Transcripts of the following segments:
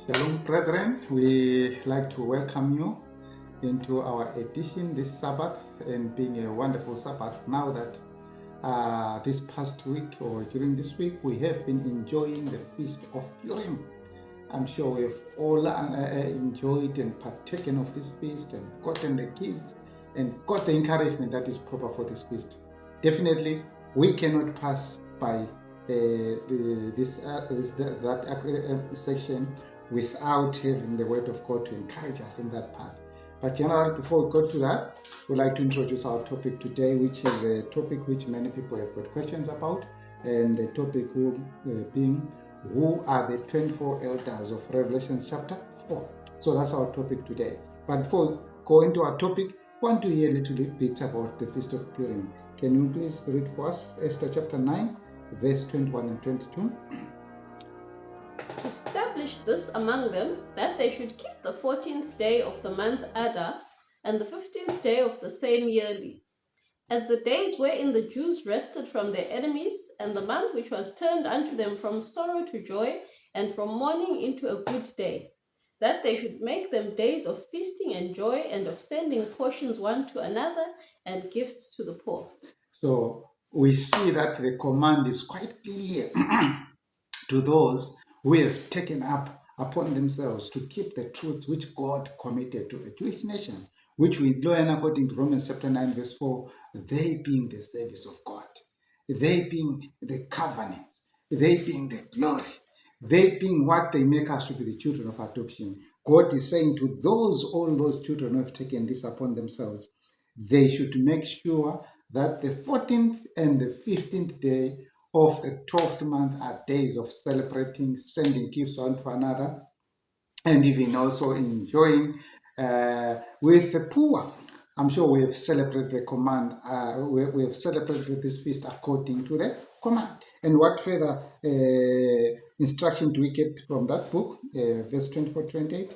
Shalom, brethren. We like to welcome you into our edition this Sabbath, and being a wonderful Sabbath. Now that this past week or during this week we have been enjoying the Feast of Purim. I'm sure we have all enjoyed and partaken of this feast and gotten the gifts and got the encouragement that is proper for this feast. Definitely, we cannot pass by that section without having the Word of God to encourage us in that path. But generally, before we go to that, we'd like to introduce our topic today, which is a topic which many people have got questions about, and the topic being, who are the 24 elders of Revelation chapter 4? So that's our topic today. But before we go into our topic, I want to hear a little bit about the Feast of Purim. Can you please read for us Esther chapter 9, verse 21 and 22? Establish this among them, that they should keep the 14th day of the month Adar, and the 15th day of the same yearly, as the days wherein the Jews rested from their enemies, and the month which was turned unto them from sorrow to joy, and from mourning into a good day, that they should make them days of feasting and joy, and of sending portions one to another, and gifts to the poor. So we see that the command is quite clear to those who have taken up upon themselves to keep the truths which God committed to the Jewish nation, which we learn according to Romans chapter 9, verse 4, they being the service of God, they being the covenants, they being the glory, they being what they make us to be the children of adoption. God is saying to all those children who have taken this upon themselves, they should make sure that the 14th and the 15th day of the 12th month are days of celebrating, sending gifts one to another, and even also enjoying with the poor. I'm sure we have celebrated the command, we have celebrated this feast according to the command. And what further instruction do we get from that book, verse 24-28?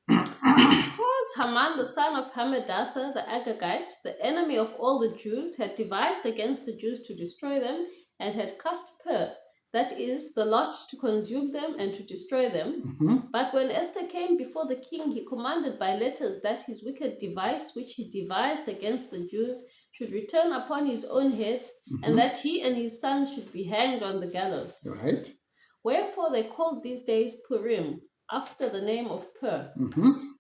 Because Haman, the son of Hammedatha the Agagite, the enemy of all the Jews, had devised against the Jews to destroy them, and had cast Pur, that is, the lot to consume them and to destroy them. But when Esther came before the king, he commanded by letters that his wicked device, which he devised against the Jews, should return upon his own head, and that he and his sons should be hanged on the gallows. Right. Wherefore they called these days Purim, after the name of Pur.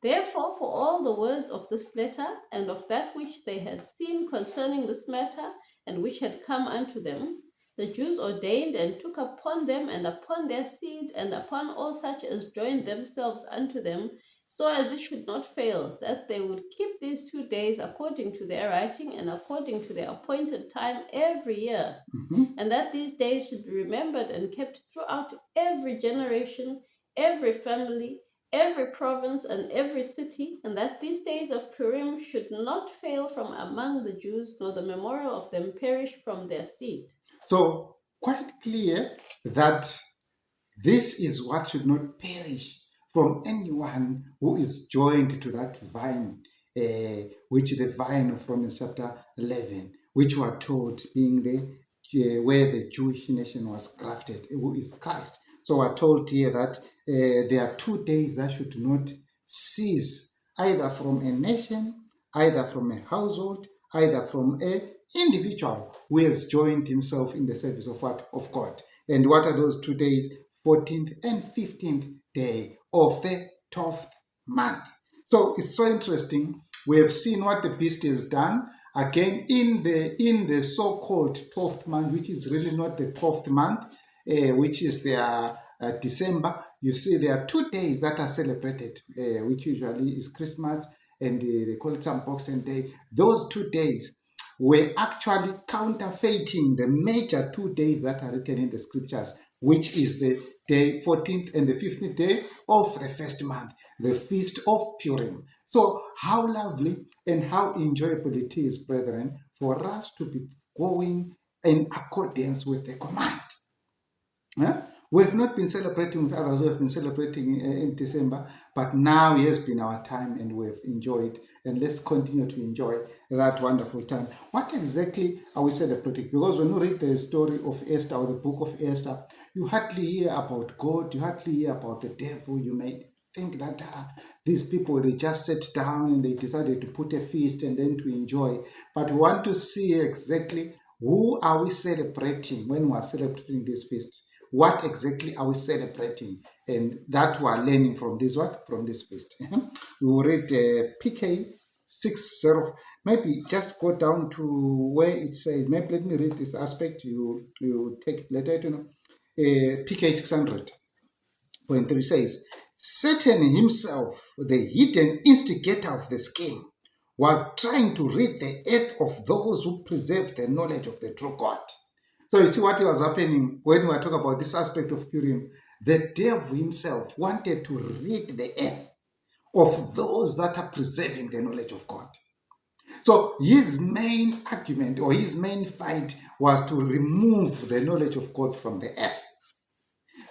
Therefore, for all the words of this letter, and of that which they had seen concerning this matter, and which had come unto them, the Jews ordained and took upon them, and upon their seed, and upon all such as joined themselves unto them, so as it should not fail, that they would keep these 2 days according to their writing, and according to their appointed time every year, and that these days should be remembered and kept throughout every generation, every family, every province, and every city, and that these days of Purim should not fail from among the Jews, nor the memorial of them perish from their seed. So, quite clear that this is what should not perish from anyone who is joined to that vine, which the vine of Romans chapter 11, which we are told being where the Jewish nation was grafted, who is Christ. So we're told here that there are 2 days that should not cease, either from a nation, either from a household, either from a individual who has joined himself in the service of what? Of God. And what are those 2 days? 14th and 15th day of the 12th month. So it's so interesting. We have seen what the beast has done. Again, in the so-called 12th month, which is really not the 12th month, which is their December, you see there are 2 days that are celebrated, which usually is Christmas, and they call it some Boxing Day. Those 2 days were actually counterfeiting the major 2 days that are written in the scriptures, which is the day 14th and the 15th day of the first month, the Feast of Purim. So how lovely and how enjoyable it is, brethren, for us to be going in accordance with the command. We have not been celebrating with others, we have been celebrating in December, but now it has been our time and we have enjoyed and let's continue to enjoy that wonderful time. What exactly are we celebrating? Because when you read the story of Esther or the book of Esther, you hardly hear about God, you hardly hear about the devil. You may think that these people, they just sat down and they decided to put a feast and then to enjoy. But we want to see exactly who are we celebrating when we are celebrating this feast. What exactly are we celebrating? And that we are learning from this what? From this feast. We will read PK 60. Maybe just go down to where it says, maybe let me read this aspect. You take it later, PK 600.3 says, Satan himself, the hidden instigator of the scheme, was trying to rid the earth of those who preserve the knowledge of the true God. So you see what was happening when we were talking about this aspect of Purim. The devil himself wanted to rid the earth of those that are preserving the knowledge of God. So his main argument or his main fight was to remove the knowledge of God from the earth.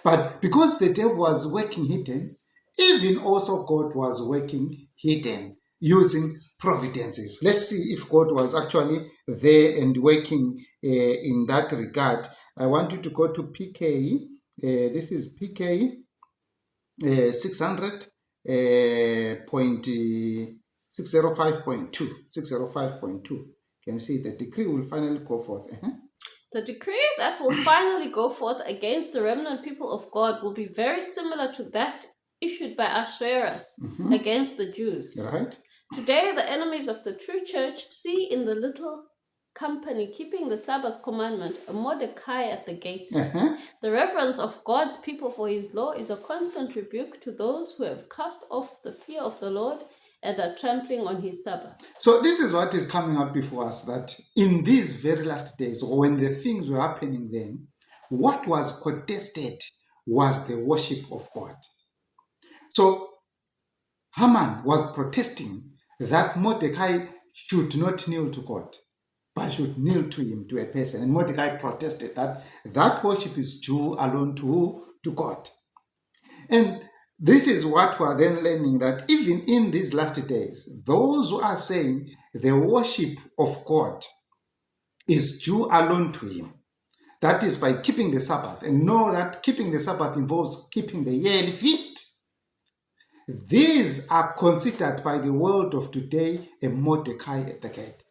But because the devil was working hidden, even also God was working hidden using providences. Let's see if God was actually there and working in that regard. I want you to go to PK. This is PK 600. 605.2. 605.2. Can you see the decree will finally go forth? The decree that will finally go forth against the remnant people of God will be very similar to that issued by Ahasuerus against the Jews. Right? Today, the enemies of the true church see in the little company keeping the Sabbath commandment a Mordecai at the gate. The reverence of God's people for his law is a constant rebuke to those who have cast off the fear of the Lord and are trampling on his Sabbath. So this is what is coming out before us, that in these very last days, or when the things were happening then, what was contested was the worship of God. So Haman was protesting that Mordecai should not kneel to God, but should kneel to him, to a person. And Mordecai protested that that worship is due alone to God. And this is what we are then learning, that even in these last days, those who are saying the worship of God is due alone to him, that is by keeping the Sabbath, and know that keeping the Sabbath involves keeping the yearly feast. These are considered by the world of today a Mordecai at the gate.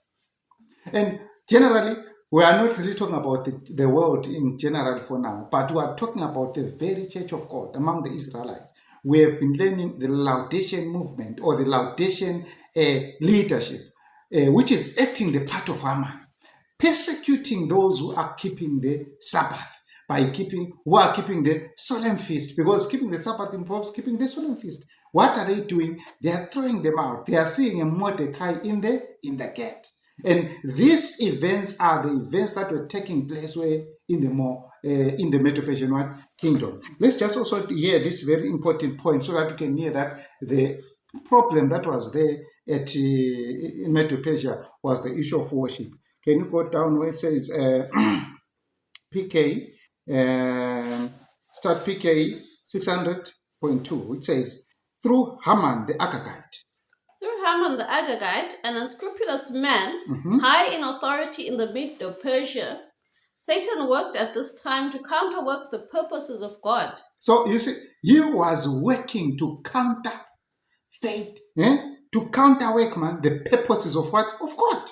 And generally, we are not really talking about the world in general for now, but we are talking about the very church of God among the Israelites. We have been learning the Laodicean movement or the Laodicean leadership, which is acting the part of Haman, persecuting those who are keeping the Sabbath who are keeping the solemn feast, because keeping the Sabbath involves keeping the solemn feast. What are they doing? They are throwing them out. They are seeing a Mordecai in the gate. And these events are the events that were taking place in the Medo-Persian kingdom. Let's just also hear this very important point so that you can hear that the problem that was there in Medo-Persia was the issue of worship. Can you go down where it says PK, start PK 600.2, which says, through Haman the Agagite. Through Haman the Agagite, an unscrupulous man, high in authority in the Medo-Persia, Satan worked at this time to counterwork the purposes of God. So you see, he was working to counter faith, to counterwork the purposes of what? Of God.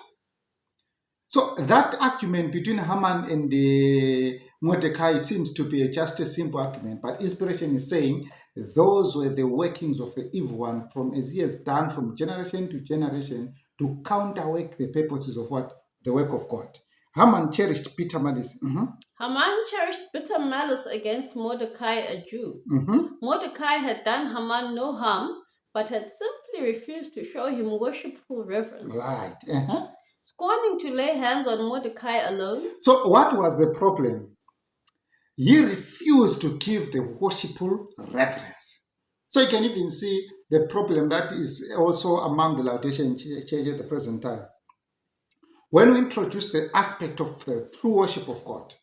So that argument between Haman and Mordecai seems to be just a simple argument, but inspiration is saying those were the workings of the evil one, from as he has done from generation to generation to counterwork the purposes of what? The work of God. Haman cherished bitter malice. Haman cherished bitter malice against Mordecai, a Jew. Mordecai had done Haman no harm, but had simply refused to show him worshipful reverence. Right. Scorning to lay hands on Mordecai alone. So what was the problem? He refused to give the worshipful reverence. So you can even see the problem that is also among the Laodicean church at the present time. When we introduce the aspect of the true worship of God,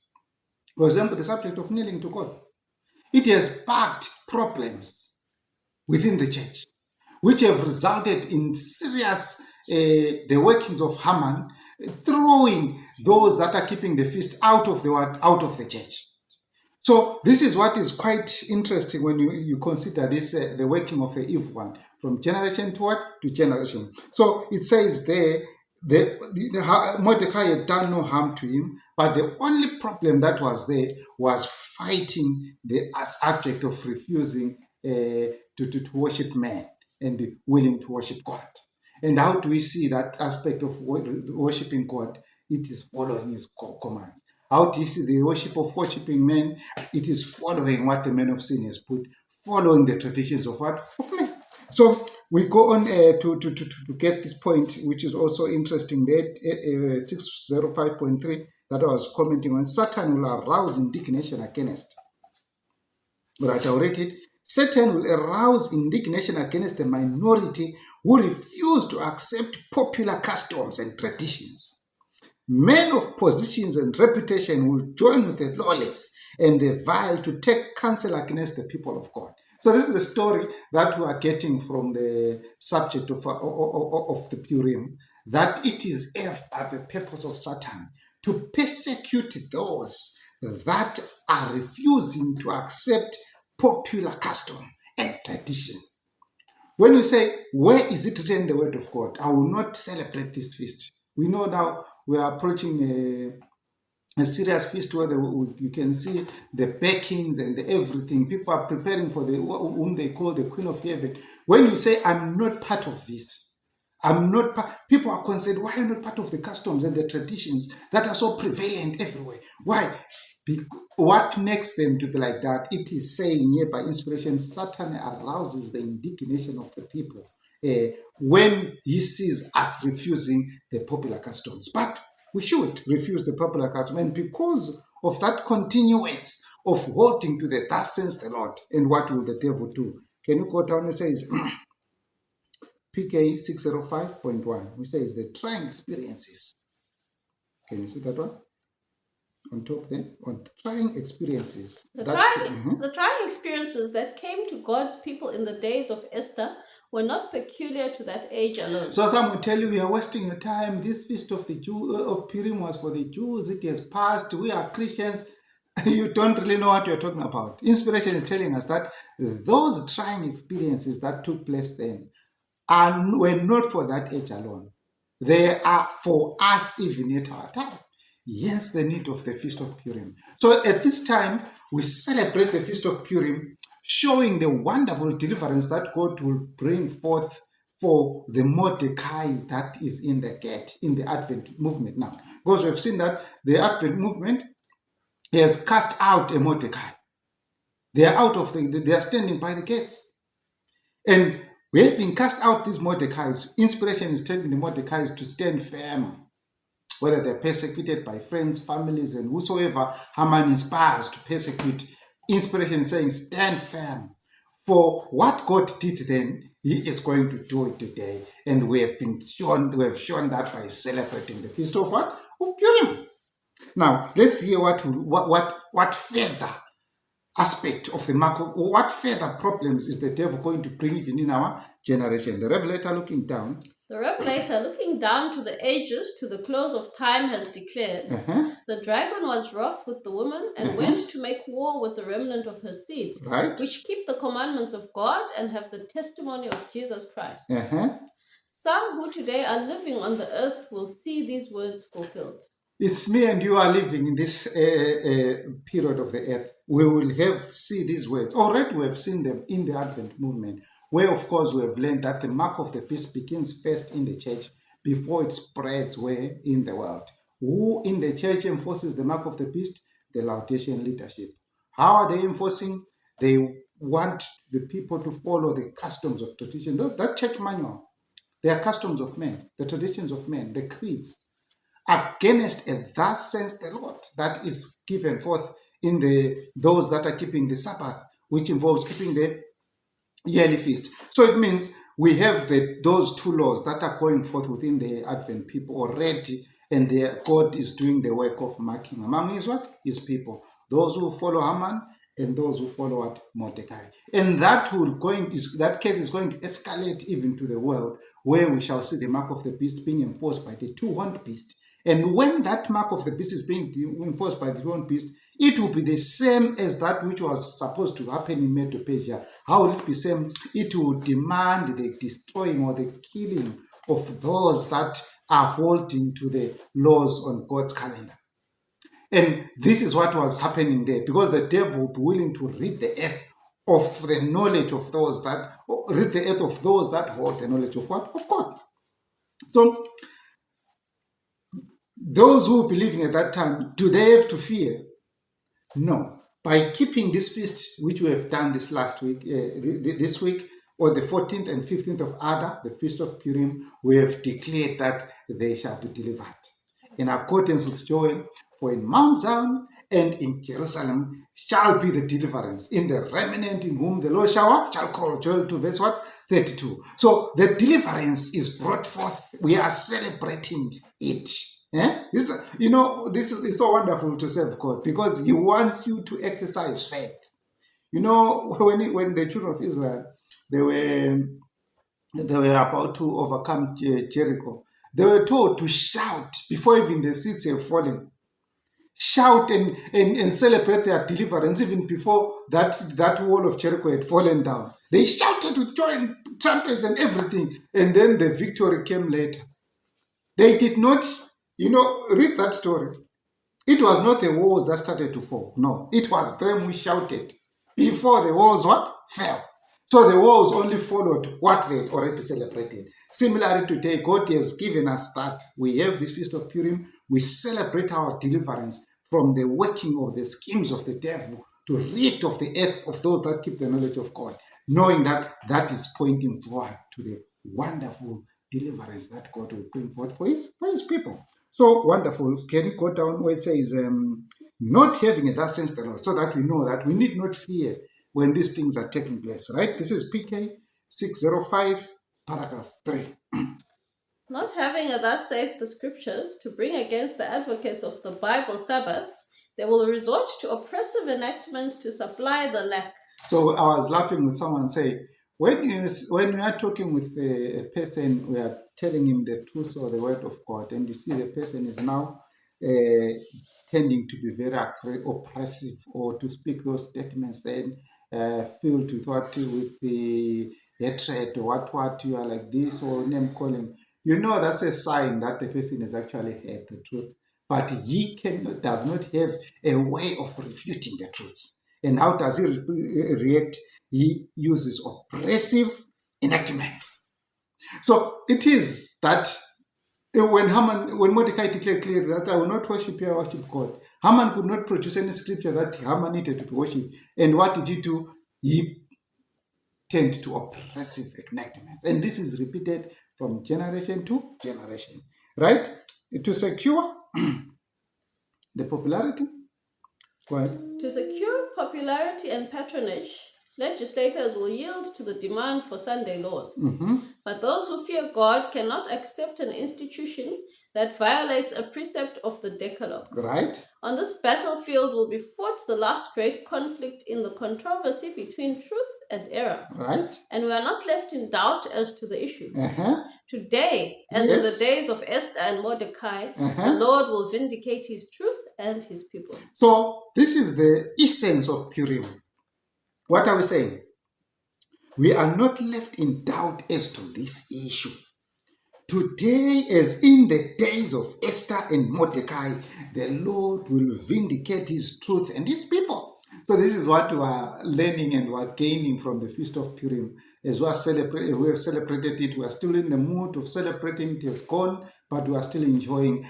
for example, the subject of kneeling to God, it has sparked problems within the church. which have resulted in serious the workings of Haman, throwing those that are keeping the feast out of the church. So this is what is quite interesting when you consider this the working of the evil one from generation to generation. So it says there, Mordecai had done no harm to him, but the only problem that was there was fighting the subject of refusing to worship man and willing to worship God. And how do we see that aspect of worshiping God? It is following his commands. How do you see the worship of worshiping men? It is following what the man of sin has put, following the traditions of what? Of men. So we go on to get this point, which is also interesting. That 605.3 that I was commenting on, Satan will arouse indignation against. Right, I read it. Satan will arouse indignation against the minority who refuse to accept popular customs and traditions. Men of positions and reputation will join with the lawless and the vile to take counsel against the people of God. So this is the story that we are getting from the subject of the Purim, that it is ever the purpose of Satan to persecute those that are refusing to accept popular custom and tradition. When you say, where is it written in the word of God? I will not celebrate this feast. We know now we are approaching a serious feast where you can see the bakings and the everything. People are preparing for whom they call the Queen of Heaven. When you say, I'm not part of this, I'm not part, people are concerned, why are you not part of the customs and the traditions that are so prevalent everywhere? Why? What makes them to be like that? It is saying here by inspiration, Satan arouses the indignation of the people when he sees us refusing the popular customs. But we should refuse the popular custom, and because of that continuance of holding to the thus says the Lord, and what will the devil do? Can you go down and say PK 605.1, which says the trying experiences. Can you see that one? On top there, on trying experiences. The trying experiences that came to God's people in the days of Esther were not peculiar to that age alone. So some will tell you are wasting your time. This feast of the of Purim was for the Jews. It has passed. We are Christians. You don't really know what you're talking about. Inspiration is telling us that those trying experiences that took place then were not for that age alone. They are for us even at our time. Yes, the need of the Feast of Purim. So at this time, we celebrate the Feast of Purim, showing the wonderful deliverance that God will bring forth for the Mordecai that is in the gate, in the Advent movement now. Because we've seen that the Advent movement has cast out a Mordecai. They are out of they are standing by the gates. And we have been cast out these Mordecais. Inspiration is telling the Mordecais to stand firm, whether they're persecuted by friends, families, and whosoever Haman inspires to persecute. Inspiration is saying, stand firm. For what God did then, he is going to do it today. And we have shown that by celebrating the feast of what? Of Purim. Now, let's hear what further aspect of the mark of, what further problems is the devil going to bring even in our generation. The Revelator looking down. The Revelator, looking down to the ages, to the close of time, has declared, the dragon was wroth with the woman and went to make war with the remnant of her seed, which keep the commandments of God and have the testimony of Jesus Christ. Some who today are living on the earth will see these words fulfilled. It's me and you are living in this period of the earth. We will see these words. Already we have seen them in the Advent movement, where of course we have learned that the mark of the beast begins first in the church before it spreads where in the world. Who in the church enforces the mark of the beast? The Laodicean leadership. How are they enforcing? They want the people to follow the customs of tradition. That church manual, they are customs of men, the traditions of men, the creeds, against a thus says the Lord that is given forth in those that are keeping the Sabbath, which involves keeping the yearly feast. So it means we have those two laws that are going forth within the Advent people already, and God is doing the work of marking among his people. Those who follow Haman and those who follow what? Mordecai. And that case is going to escalate even to the world, where we shall see the mark of the beast being enforced by the two-horned beast. And when that mark of the beast is being enforced by the two-horned beast, it will be the same as that which was supposed to happen in Medo-Persia. How will it be same? It will demand the destroying or the killing of those that are holding to the laws on God's calendar. And this is what was happening there, because the devil will be willing to rid the earth of the knowledge of those that hold the knowledge of what? Of God. So those who were believing at that time, do they have to fear? No. By keeping this feast, which we have done this week, on the 14th and 15th of Adar, the Feast of Purim, we have declared that they shall be delivered. In accordance with Joel, for in Mount Zion and in Jerusalem shall be the deliverance, in the remnant in whom the Lord shall call. Joel 2 verse 32. So the deliverance is brought forth. We are celebrating it. This is so wonderful to serve God, because He wants you to exercise faith. When the children of Israel, they were about to overcome Jericho, they were told to shout before even the seeds have fallen. Shout and celebrate their deliverance even before that wall of Jericho had fallen down. They shouted with joy and trumpets and everything, and then the victory came later. They did not, read that story. It was not the walls that started to fall. No, it was them who shouted before the walls fell. So the walls only followed what they had already celebrated. Similarly today, God has given us that. We have this Feast of Purim. We celebrate our deliverance from the working of the schemes of the devil to rid of the earth of those that keep the knowledge of God, knowing that that is pointing forward to the wonderful deliverance that God will bring forth for his people. So wonderful. Can you go down where it says, not having a thus says the Lord, so that we know that we need not fear when these things are taking place, right? This is PK 605, paragraph 3. Not having a thus saith the scriptures to bring against the advocates of the Bible Sabbath, they will resort to oppressive enactments to supply the lack. So I was laughing with someone say, when we are talking with a person, we are telling him the truth or the word of God, and you see the person is now tending to be very oppressive, or to speak those statements then filled with the hatred or what you are like this, or name calling. That's a sign that the person has actually heard the truth, but he does not have a way of refuting the truth. And how does he react? He uses oppressive enactments. So it is that when Mordecai declared clearly that I will not worship you, I worship God, Haman could not produce any scripture that Haman needed to worship. And what did he do? He turned to oppressive enactments. And this is repeated from generation to generation, right? To secure the popularity. Go ahead. To secure popularity and patronage, legislators will yield to the demand for Sunday laws. But those who fear God cannot accept an institution that violates a precept of the Decalogue. Right. On this battlefield will be fought the last great conflict in the controversy between truth and error. Right. And we are not left in doubt as to the issue. Today, as in the days of Esther and Mordecai, the Lord will vindicate his truth and his people. So this is the essence of Purim. What are we saying? We are not left in doubt as to this issue. Today, as in the days of Esther and Mordecai, the Lord will vindicate his truth and his people. So this is what we are learning and we are gaining from the Feast of Purim. As we have celebrated it, we are still in the mood of celebrating it. Has gone, but we are still enjoying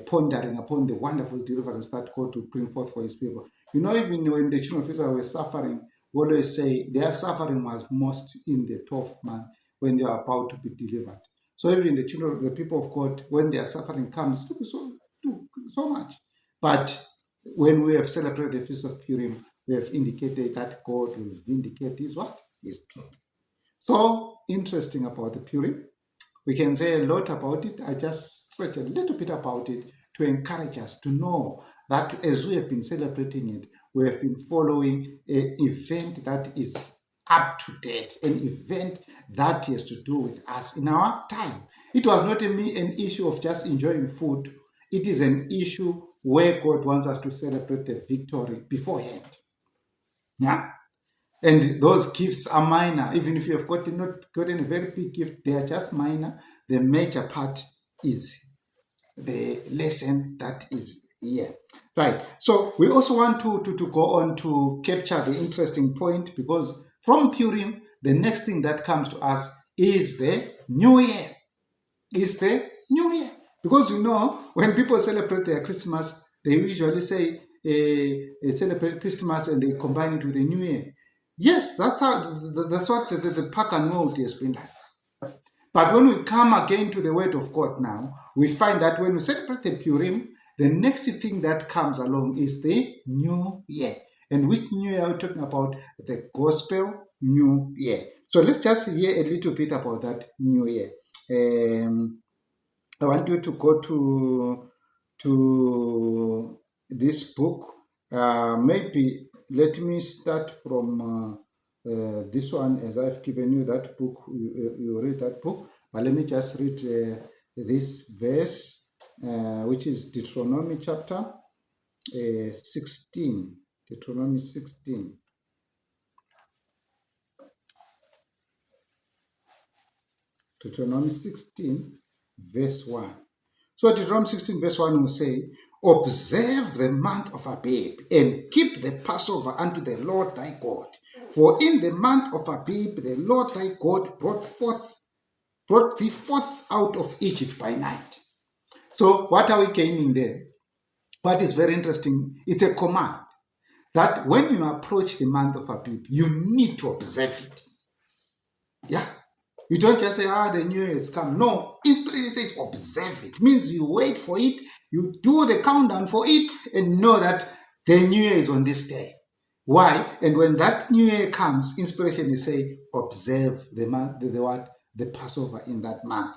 pondering upon the wonderful deliverance that God will bring forth for his people. Even when the children of Israel were suffering, we always say their suffering was most in the 12th month when they are about to be delivered. So even the people of God, when their suffering comes, do so much. But when we have celebrated the Feast of Purim, we have indicated that God will vindicate his what? His truth. So interesting about the Purim. We can say a lot about it. I just stretch a little bit about it to encourage us to know that as we have been celebrating it, we have been following an event that is up to date, an event that has to do with us in our time. It was not an issue of just enjoying food. It is an issue where God wants us to celebrate the victory beforehand. Yeah. And those gifts are minor. Even if you have not gotten a very big gift, they are just minor. The major part is the lesson that is here. Right. So we also want to go on to capture the interesting point, because from Purim, the next thing that comes to us is the New Year. Is the New Year. Because when people celebrate their Christmas, they usually say they celebrate Christmas and they combine it with the New Year. Yes, that's what the pagan world has been like. But when we come again to the word of God now, we find that when we celebrate the Purim, the next thing that comes along is the New Year. And which New Year are we talking about? The Gospel New Year. So let's just hear a little bit about that New Year. I want you to go to this book. Maybe let me start from this one, as I've given you that book. You read that book. But let me just read this verse, which is Deuteronomy chapter 16. Deuteronomy 16. Deuteronomy 16, verse 1. So Deuteronomy 16, verse 1 will say, observe the month of Abib, and keep the Passover unto the Lord thy God. For in the month of Abib, the Lord thy God brought thee forth out of Egypt by night. So what are we gaining there? What is very interesting, it's a command that when you approach the month of Abib, you need to observe it. Yeah. You don't just say, the New Year has come. No, inspiration says observe it. It means you wait for it, you do the countdown for it, and know that the New Year is on this day. Why? And when that New Year comes, inspiration is say, observe the month, the Passover in that month.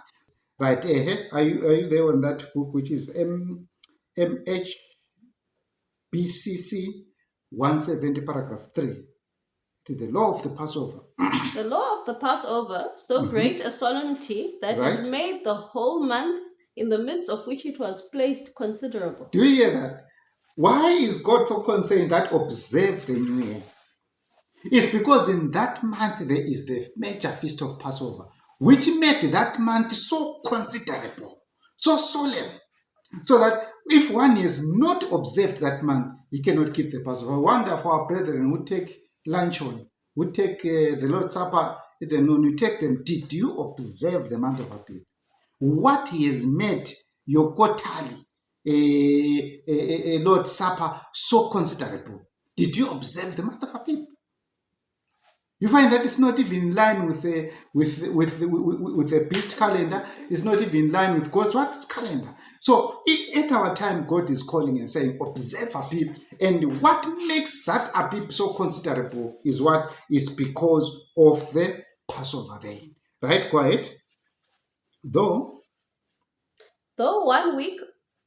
Right? Are you there on that book, which is MHBCC 170, paragraph 3? To the law of the Passover. The law of the Passover, so great a solemnity that it made the whole month, in the midst of which it was placed, considerable. Do you hear that? Why is God so concerned that observe the New Year? It's because in that month there is the major feast of Passover, which made that month so considerable, so solemn, so that if one has not observed that month, he cannot keep the Passover. I wonder for our brethren who take luncheon, who take the Lord's Supper at the noon, you take them. Did you observe the month of Abib? What he has made your quarterly Lord's Supper so considerable? Did you observe the month of Abib? You find that it's not even in line with the beast calendar. It's not even in line with God's calendar. So at our time, God is calling and saying, observe Abib. And what makes that Abib so considerable is what is because of the Passover there. Right? Go ahead. Though 1 week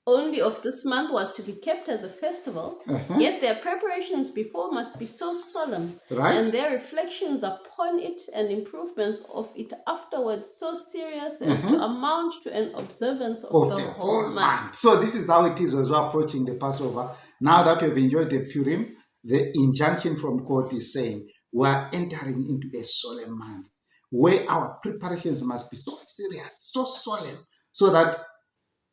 only of this month was to be kept as a festival, yet their preparations before must be so solemn, and their reflections upon it and improvements of it afterwards so serious as to amount to an observance of the whole month. So this is how it is as we're approaching the Passover. Now that we've enjoyed the Purim, the injunction from God is saying we are entering into a solemn month where our preparations must be so serious, so solemn, so that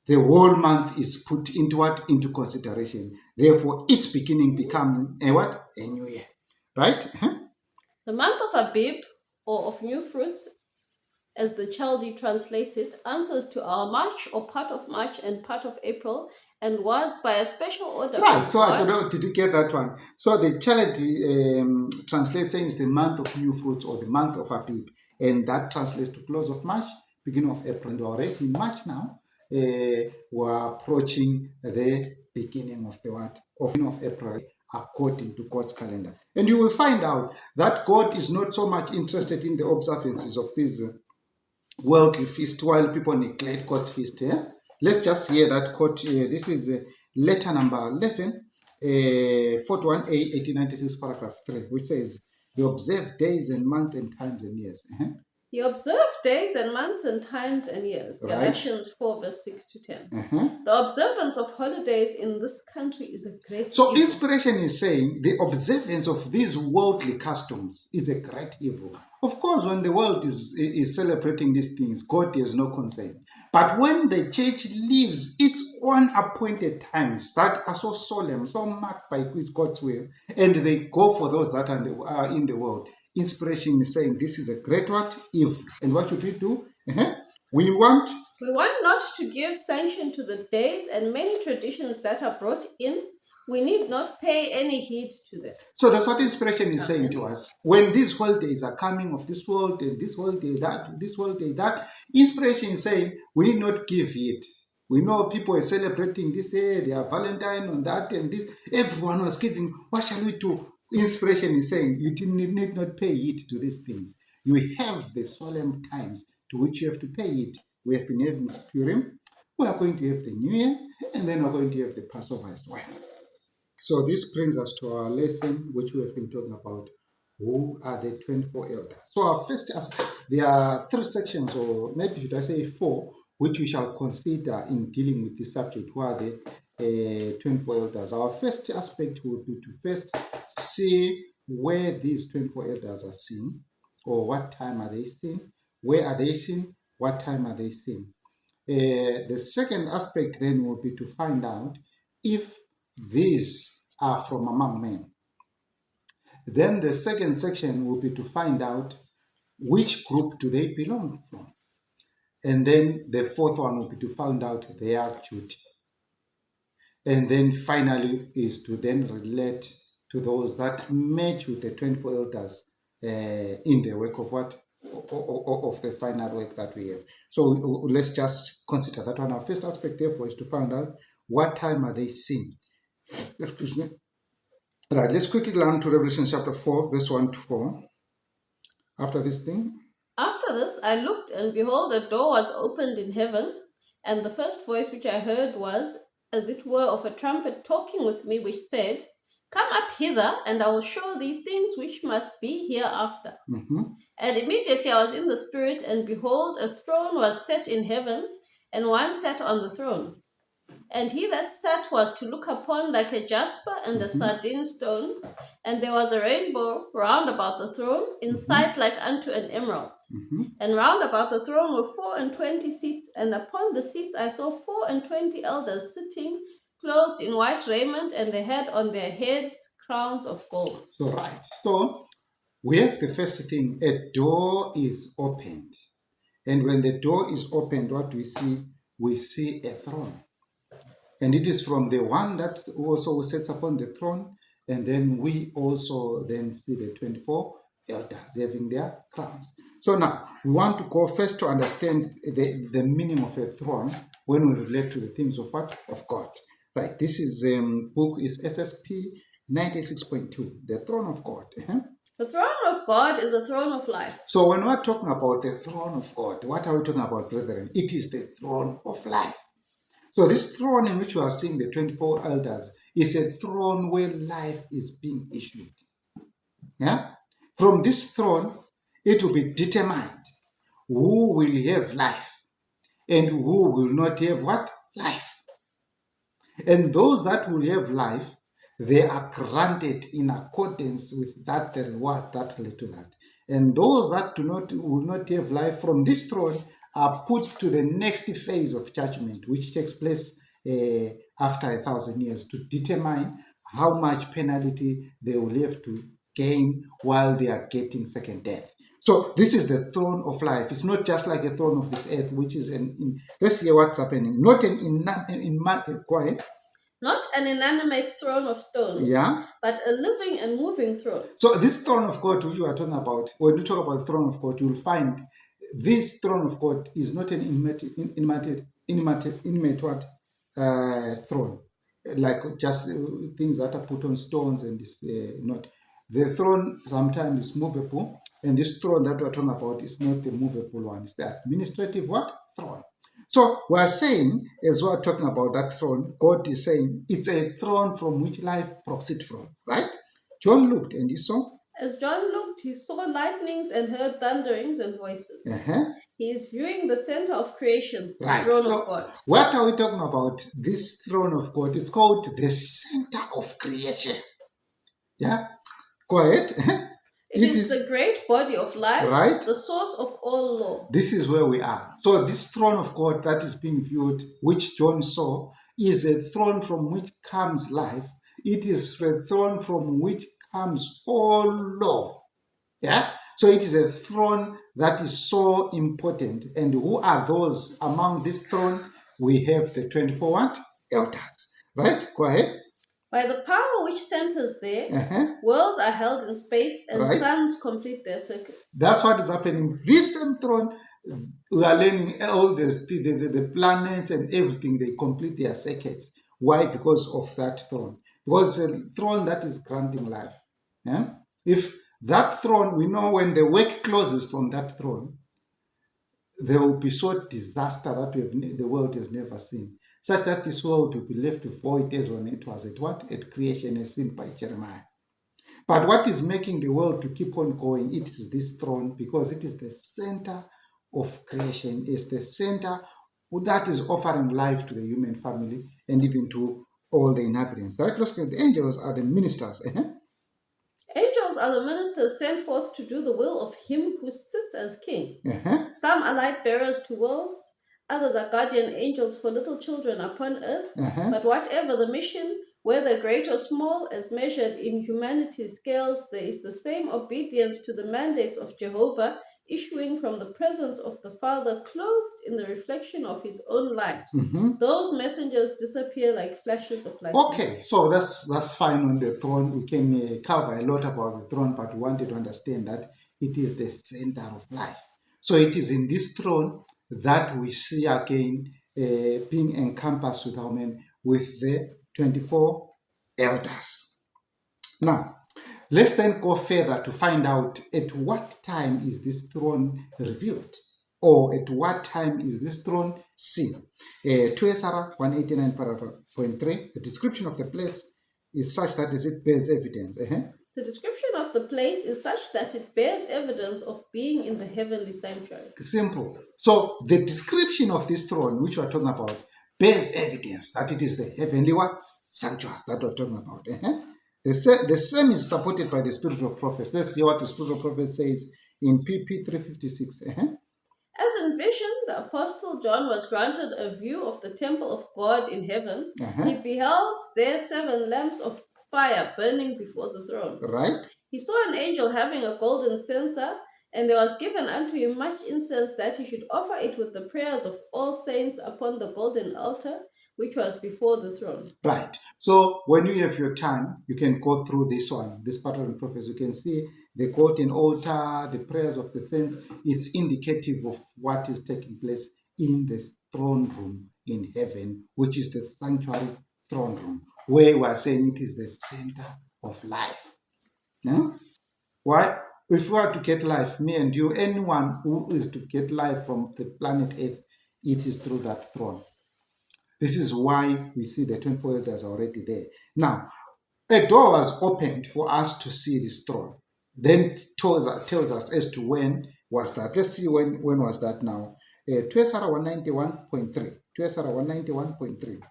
the whole month is put into consideration. Therefore, its beginning becomes a new year. Right? The month of Abib, or of new fruits, as the Chaldee translates it, answers to our March, or part of March and part of April, and was by a special order. Right, so I don't know, did you get that one? So the Chaldee translates saying it's the month of new fruits, or the month of Abib, and that translates to close of March, beginning of April. And we're already in March now. We're approaching the beginning of of April according to God's calendar. And you will find out that God is not so much interested in the observances of these worldly feasts while people neglect God's feast. Let's just hear that quote. This is letter number 11, 41A, 1896, paragraph 3, which says, "You observe days and months and times and years." You observe days and months and times and years. Right. Galatians 4, verse 6 to 10. The observance of holidays in this country is a great So evil. inspiration is saying the observance of these worldly customs is a great evil. Of course, when the world is celebrating these things, God has no concern. But when the church lives its own appointed times that are so solemn, so marked by God's will, and they go for those that are in the world, inspiration is saying this is a great what? Evil. And what should we do? We want not to give sanction to the days and many traditions that are brought in. We need not pay any heed to them. So that's what inspiration is saying to us. When these holidays are coming of this world and this holiday that, inspiration is saying we need not give heed. We know people are celebrating this day, they are Valentine on that and this. Everyone was giving. What shall we do? Inspiration is saying you need not pay heed to these things. You have the solemn times to which you have to pay heed. We have been having Purim. We are going to have the New Year, and then we're going to have the Passover as well. So this brings us to our lesson, which we have been talking about. Who are the 24 elders? So our first, there are 3 sections, or maybe should I say 4, which we shall consider in dealing with this subject. Who are the 24 elders? Our first aspect would be to first see where these 24 elders are seen, or what time are they seen, where are they seen, what time are they seen. The second aspect then will be to find out if these are from among men. Then the second section will be to find out which group do they belong from. And then the fourth one will be to find out their duty. And then finally is to then relate to those that match with the 24 elders in the work of what? Of the final work that we have. So let's just consider that one. Our first aspect, therefore, is to find out what time are they seen. Excuse me. Right, let's quickly learn to Revelation chapter 4, verse 1 to 4. After this thing. After this, I looked, and behold, a door was opened in heaven, and the first voice which I heard was, as it were, of a trumpet talking with me, which said, Come up hither, and I will show thee things which must be hereafter. And immediately I was in the Spirit, and behold, a throne was set in heaven, and one sat on the throne. And he that sat was to look upon like a jasper and a sardine stone, and there was a rainbow round about the throne, in sight like unto an emerald. And round about the throne were 24 seats, and upon the seats I saw 24 elders sitting, clothed in white raiment, and they had on their heads crowns of gold. So right. So we have the first thing, a door is opened. And when the door is opened, what do we see? We see a throne. And it is from the one that also sits upon the throne. And then we also then see the 24 elders having their crowns. So now, we want to go first to understand the meaning of a throne when we relate to the things of what? Of God. Right, this is book is SSP 96.2, the throne of God. The throne of God is a throne of life. So when we're talking about the throne of God, what are we talking about, brethren? It is the throne of life. So this throne in which you are seeing the 24 elders is a throne where life is being issued. Yeah? From this throne, it will be determined who will have life and who will not have what? Life. And those that will have life, they are granted in accordance with that, the reward that relate to that. And those that will not have life from this throne are put to the next phase of judgment, which takes place after 1,000 years, to determine how much penalty they will have to gain while they are getting second death. So this is the throne of life. It's not just like a throne of this earth, which is let's hear what's happening. Not quiet. Not an inanimate throne of stone, yeah, but a living and moving throne. So this throne of God, which you are talking about, when you talk about throne of God, you will find this throne of God is not an inanimate throne, like just things that are put on stones and this not. The throne sometimes is movable, and this throne that we're talking about is not the movable one. It's the administrative what? Throne. So we are saying, as we are talking about that throne, God is saying it's a throne from which life proceeds from, right? John looked and he saw. As John looked, he saw lightnings and heard thunderings and voices. He is viewing the center of creation, the Right. throne So of God. what are we talking about? This throne of God is called the center of creation. Yeah? Go ahead. It is the great body of life, right? The source of all law. This is where we are. So this throne of God that is being viewed, which John saw, is a throne from which comes life. It is a throne from which comes all law. Yeah? So it is a throne that is so important. And who are those among this throne? We have the 24 what? Elders. Right? Go ahead. By the power which centers there, worlds are held in space and suns complete their circuits. That's what is happening. This same throne, we are learning all the planets and everything, they complete their circuits. Why? Because of that throne. Because it's a throne that is granting life. Yeah? If that throne, we know when the work closes from that throne, there will be so disaster that the world has never seen, such that this world will be left void as when it was at creation, as seen by Jeremiah. But what is making the world to keep on going, it is this throne, because it is the center of creation, it's the center that is offering life to the human family and even to all the inhabitants. Right? The angels are the ministers. Angels are the ministers sent forth to do the will of him who sits as king. Some are light bearers to worlds, others are guardian angels for little children upon earth. But whatever the mission, whether great or small, as measured in humanity's scales, there is the same obedience to the mandates of Jehovah, issuing from the presence of the Father, clothed in the reflection of his own light. Those messengers disappear like flashes of light. Okay, so that's fine on the throne. We can cover a lot about the throne, but we wanted to understand that it is the center of life. So it is in this throne that we see again being encompassed with the 24 elders. Now, let's then go further to find out at what time is this throne revealed, or at what time is this throne seen. 2 Ezra 189.3, the description of the place is such that it bears evidence. The description of the place is such that it bears evidence of being in the heavenly sanctuary. Simple. So the description of this throne, which we're talking about, bears evidence that it is the heavenly sanctuary that we're talking about. The same is supported by the spirit of prophecy. Let's see what the spirit of prophecy says in PP 356. As in vision, the Apostle John was granted a view of the temple of God in heaven. He beheld there 7 lamps of fire burning before the throne. Right. He saw an angel having a golden censer, and there was given unto him much incense, that he should offer it with the prayers of all saints upon the golden altar, which was before the throne. Right. So when you have your time, you can go through this pattern of prophecy. You can see the golden altar, the prayers of the saints. It's indicative of what is taking place in the throne room in heaven, which is the sanctuary throne room, where we are saying it is the center of life. Yeah? Why? If we are to get life, me and you, anyone who is to get life from the planet Earth, it is through that throne. This is why we see the 24 elders already there. Now, a door was opened for us to see this throne. Then tells us as to when was that. Let's see when was that now. 2 Ezra 191.3. 2 Ezra 191.3.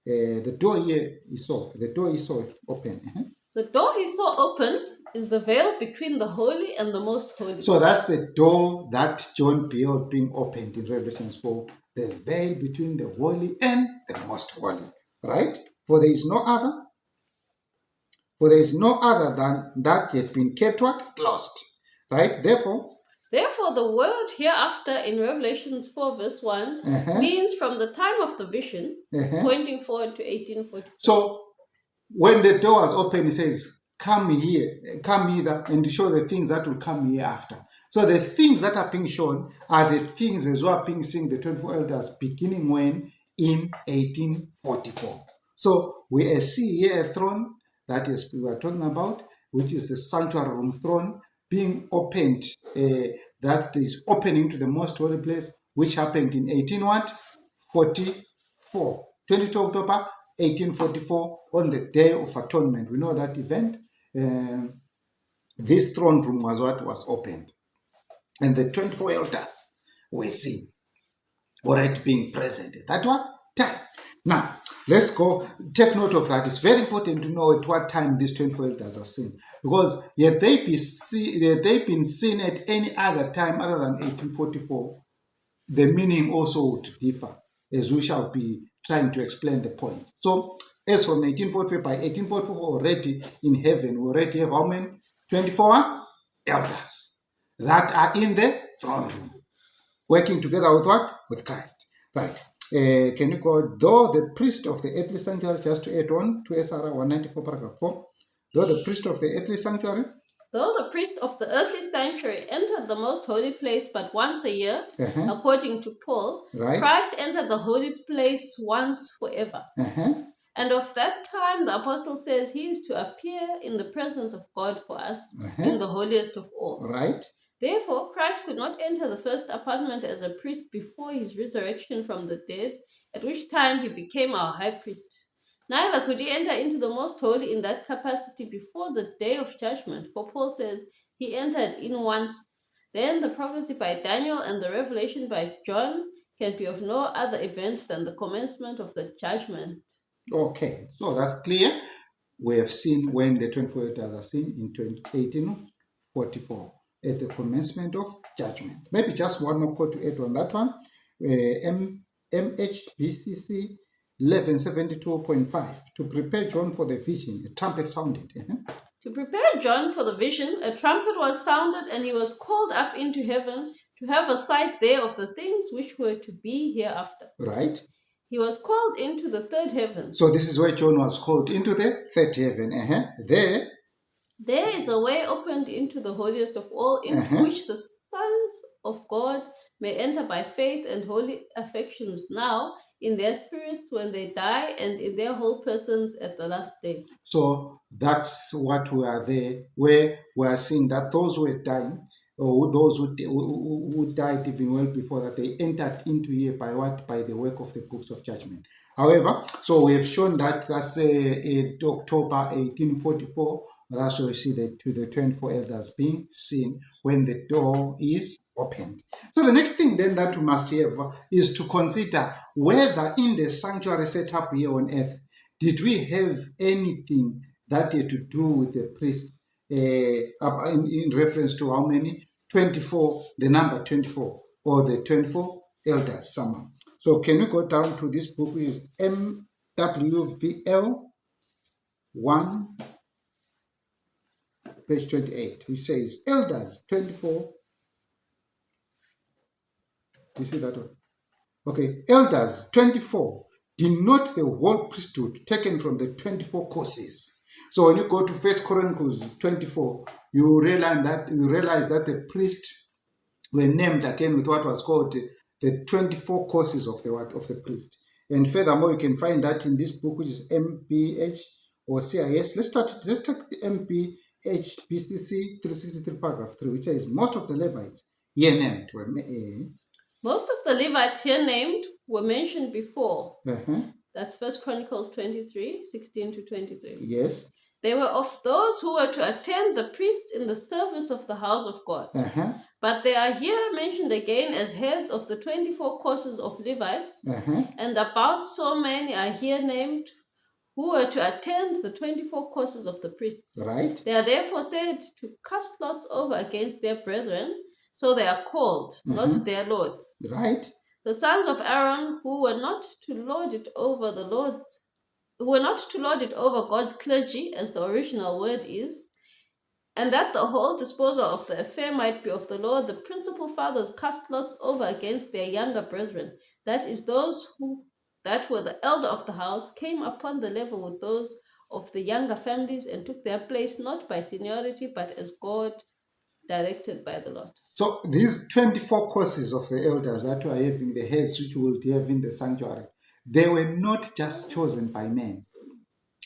The door he saw open. The door he saw open is the veil between the holy and the most holy. So that's the door that John beheld being opened in Revelation 4. The veil between the holy and the most holy. Right? For there is no other than that yet been kept closed. Right? Therefore, the word hereafter in Revelation 4 verse 1 means from the time of the vision, pointing forward to 1842. So when the door was open, it says, come hither and show the things that will come hereafter. So the things that are being shown are the things as well being seen, the 24 elders, beginning when? In 1844. So we see here a throne that is we are talking about, which is the sanctuary room throne being opened, that is opening to the most holy place, which happened in 18 what? 1844. 22 October 1844, on the Day of Atonement. We know that event. This throne room was what was opened. And the 24 elders were seen, already being present at that one time. Now, let's go, take note of that. It's very important to know at what time these 24 elders are seen. Because had they been seen at any other time other than 1844, the meaning also would differ, as we shall be trying to explain the points. So, as from 1844, by 1844, already in heaven, we already have how many? 24 elders that are in the throne room, working together with what? With Christ. Right. Can you go, though the priest of the earthly sanctuary, just to add on to SRA 194, paragraph 4, though the priest of the earthly sanctuary, though the priest of the earthly sanctuary entered the most holy place but once a year, according to Paul, right, Christ entered the holy place once forever. And of that time, the apostle says he is to appear in the presence of God for us in the holiest of all. Right. Therefore, Christ could not enter the first apartment as a priest before his resurrection from the dead, at which time he became our high priest. Neither could he enter into the most holy in that capacity before the day of judgment, for Paul says he entered in once. Then the prophecy by Daniel and the revelation by John can be of no other event than the commencement of the judgment. Okay, so that's clear. We have seen when the 24 elders are seen in 1844 at the commencement of judgment. Maybe just one more quote to add on that one. MHBCC 1172.5. To prepare John for the vision, a trumpet sounded. To prepare John for the vision, a trumpet was sounded, and he was called up into heaven to have a sight there of the things which were to be hereafter. Right. He was called into the third heaven. So this is where John was called into the third heaven. There is a way opened into the holiest of all, into which the sons of God may enter by faith and holy affections now in their spirits when they die, and in their whole persons at the last day. So that's what we are there, where we are seeing that those who are dying, or those who died even well before that, they entered into here by what? By the work of the books of judgment. However, so we have shown that that's October 1844. That's where we see the 24 elders being seen when the door is opened. So the next thing then that we must have is to consider whether in the sanctuary set up here on earth, did we have anything that had to do with the priest in reference to how many? 24, the number 24, or the 24 elders somehow. So can you go down to this book, which is MWVL 1, page 28, which says elders 24. You see that one? Okay, elders 24 denote the whole priesthood taken from the 24 courses. So when you go to 1 Chronicles 24, you realize that the priests were named again with what was called the 24 courses of the priest. And furthermore, you can find that in this book, which is MPH or CIS. Let's take the MPH-BCC 363 paragraph 3, which says most of the Levites here named were most of the Levites here named were mentioned before. That's 1 Chronicles 23, 16 to 23. Yes. They were of those who were to attend the priests in the service of the house of God. But they are here mentioned again as heads of the 24 courses of Levites, and about so many are here named who were to attend the 24 courses of the priests. Right. They are therefore said to cast lots over against their brethren, so they are called, not their lords. Right. The sons of Aaron who were not to lord it over the Lord, who were not to lord it over God's clergy, as the original word is, and that the whole disposal of the affair might be of the Lord, the principal fathers cast lots over against their younger brethren. That is, those that were the elder of the house came upon the level with those of the younger families and took their place not by seniority, but as God directed by the Lord. So these 24 courses of the elders that were having the heads which we will have in the sanctuary, they were not just chosen by men.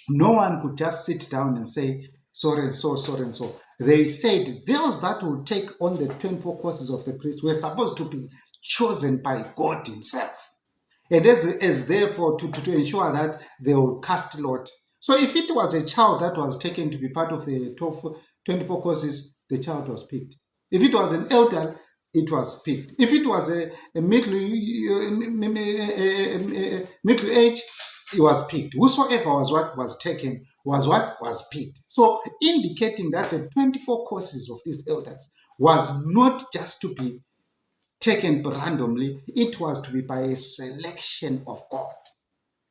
No one could just sit down and say, so and so, so and so. They said those that would take on the 24 courses of the priest were supposed to be chosen by God himself. And as therefore to ensure that they will cast lot. So if it was a child that was taken to be part of the 24 courses, the child was picked. If it was an elder, it was picked. If it was a middle age, it was picked. Whosoever was what was taken was what was picked. So indicating that the 24 courses of these elders was not just to be taken randomly, it was to be by a selection of God.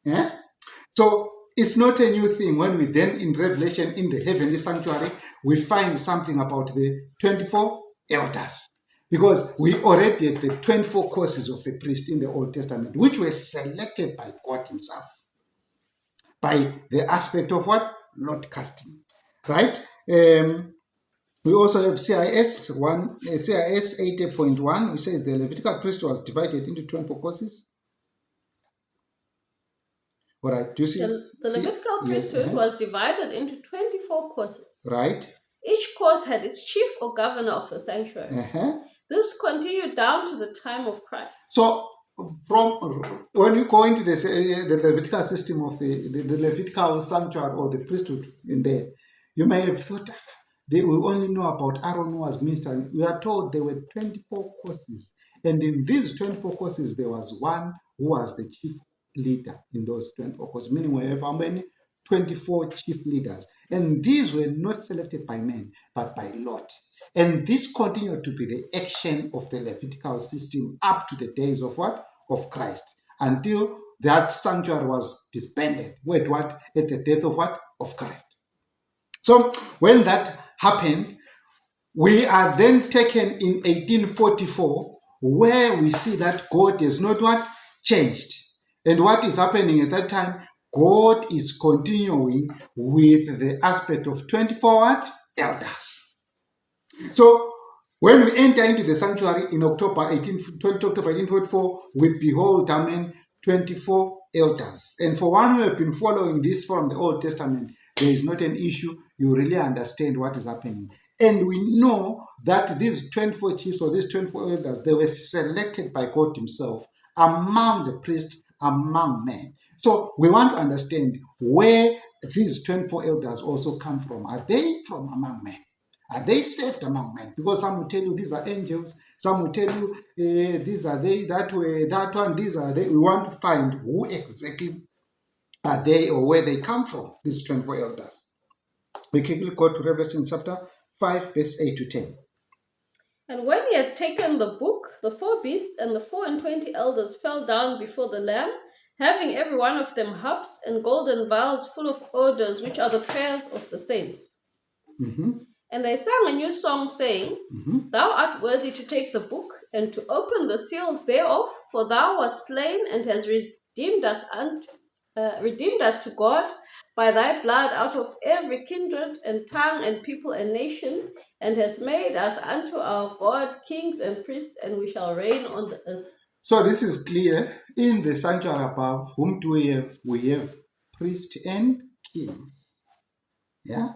Yeah? So it's not a new thing when we then in Revelation in the heavenly sanctuary, we find something about the 24 elders. Because we already had the 24 courses of the priest in the Old Testament, which were selected by God himself. By the aspect of what? Lot casting. Right? We also have CIS 80.1, which says the Levitical priesthood was divided into 24 courses. All right, do you see? The Levitical priesthood was divided into 24 courses. Right. Each course had its chief or governor of the sanctuary. This continued down to the time of Christ. So, from when you go into the Levitical system of the Levitical sanctuary or the priesthood in there, you may have thought we only know about Aaron who was ministering. We are told there were 24 courses, and in these 24 courses, there was one who was the chief leader in those 24 courses, meaning we have how many? 24 chief leaders. And these were not selected by men, but by lot. And this continued to be the action of the Levitical system up to the days of what? Of Christ. Until that sanctuary was disbanded. Wait, what? At the death of what? Of Christ. So when that happened, we are then taken in 1844, where we see that God has not what? Changed. And what is happening at that time? God is continuing with the aspect of 24 what? Elders. So when we enter into the sanctuary in October 1844, we behold, 24 elders. And for one who have been following this from the Old Testament, there is not an issue. You really understand what is happening. And we know that these 24 chiefs or these 24 elders, they were selected by God himself among the priests, among men. So we want to understand where these 24 elders also come from. Are they from among men? Are they saved among men? Because some will tell you these are angels. Some will tell you these are they, that way, that one, these are they. We want to find who exactly are they or where they come from, these 24 elders. We quickly go to Revelation chapter 5, verse 8 to 10. And when he had taken the book, the 4 beasts and the 24 elders fell down before the Lamb, having every one of them harps and golden vials full of odors, which are the prayers of the saints. And they sang a new song, saying, Thou art worthy to take the book and to open the seals thereof, for thou wast slain and hast redeemed us to God by thy blood out of every kindred and tongue and people and nation, and hast made us unto our God kings and priests, and we shall reign on the earth. So this is clear. In the sanctuary above, whom do we have? We have priests and kings. Yeah?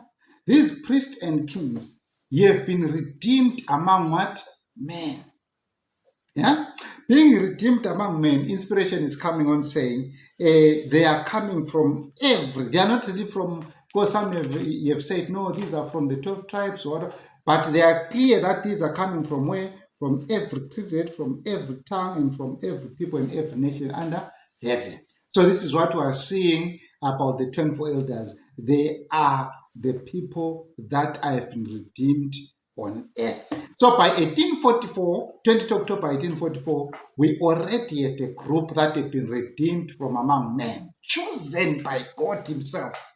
These priests and kings, ye have been redeemed among what? Men. Yeah? Being redeemed among men, inspiration is coming on saying they are coming from they are not really from, because some you have said, no, these are from the 12 tribes, or but they are clear that these are coming from where? From every kindred, from every tongue, and from every people and every nation under heaven. So this is what we are seeing about the 24 elders. They are the people that have been redeemed on earth. So by 1844, 20th October 1844, we already had a group that had been redeemed from among men, chosen by God himself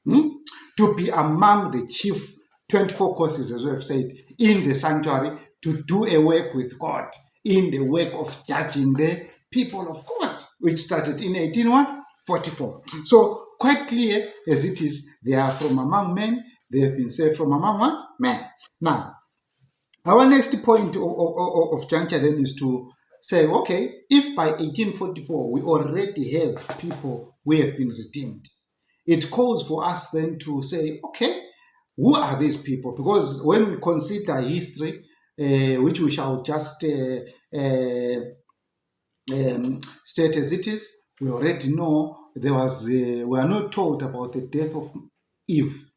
to be among the chief 24 courses, as we have said, in the sanctuary, to do a work with God, in the work of judging the people of God, which started in 1844. So quite clear as it is, they are from among men, they have been saved from among what? Men. Now, our next point of juncture then is to say, okay, if by 1844 we already have people who have been redeemed, it calls for us then to say, okay, who are these people? Because when we consider history, which we shall just state as it is. We already know we are not told about the death of Eve.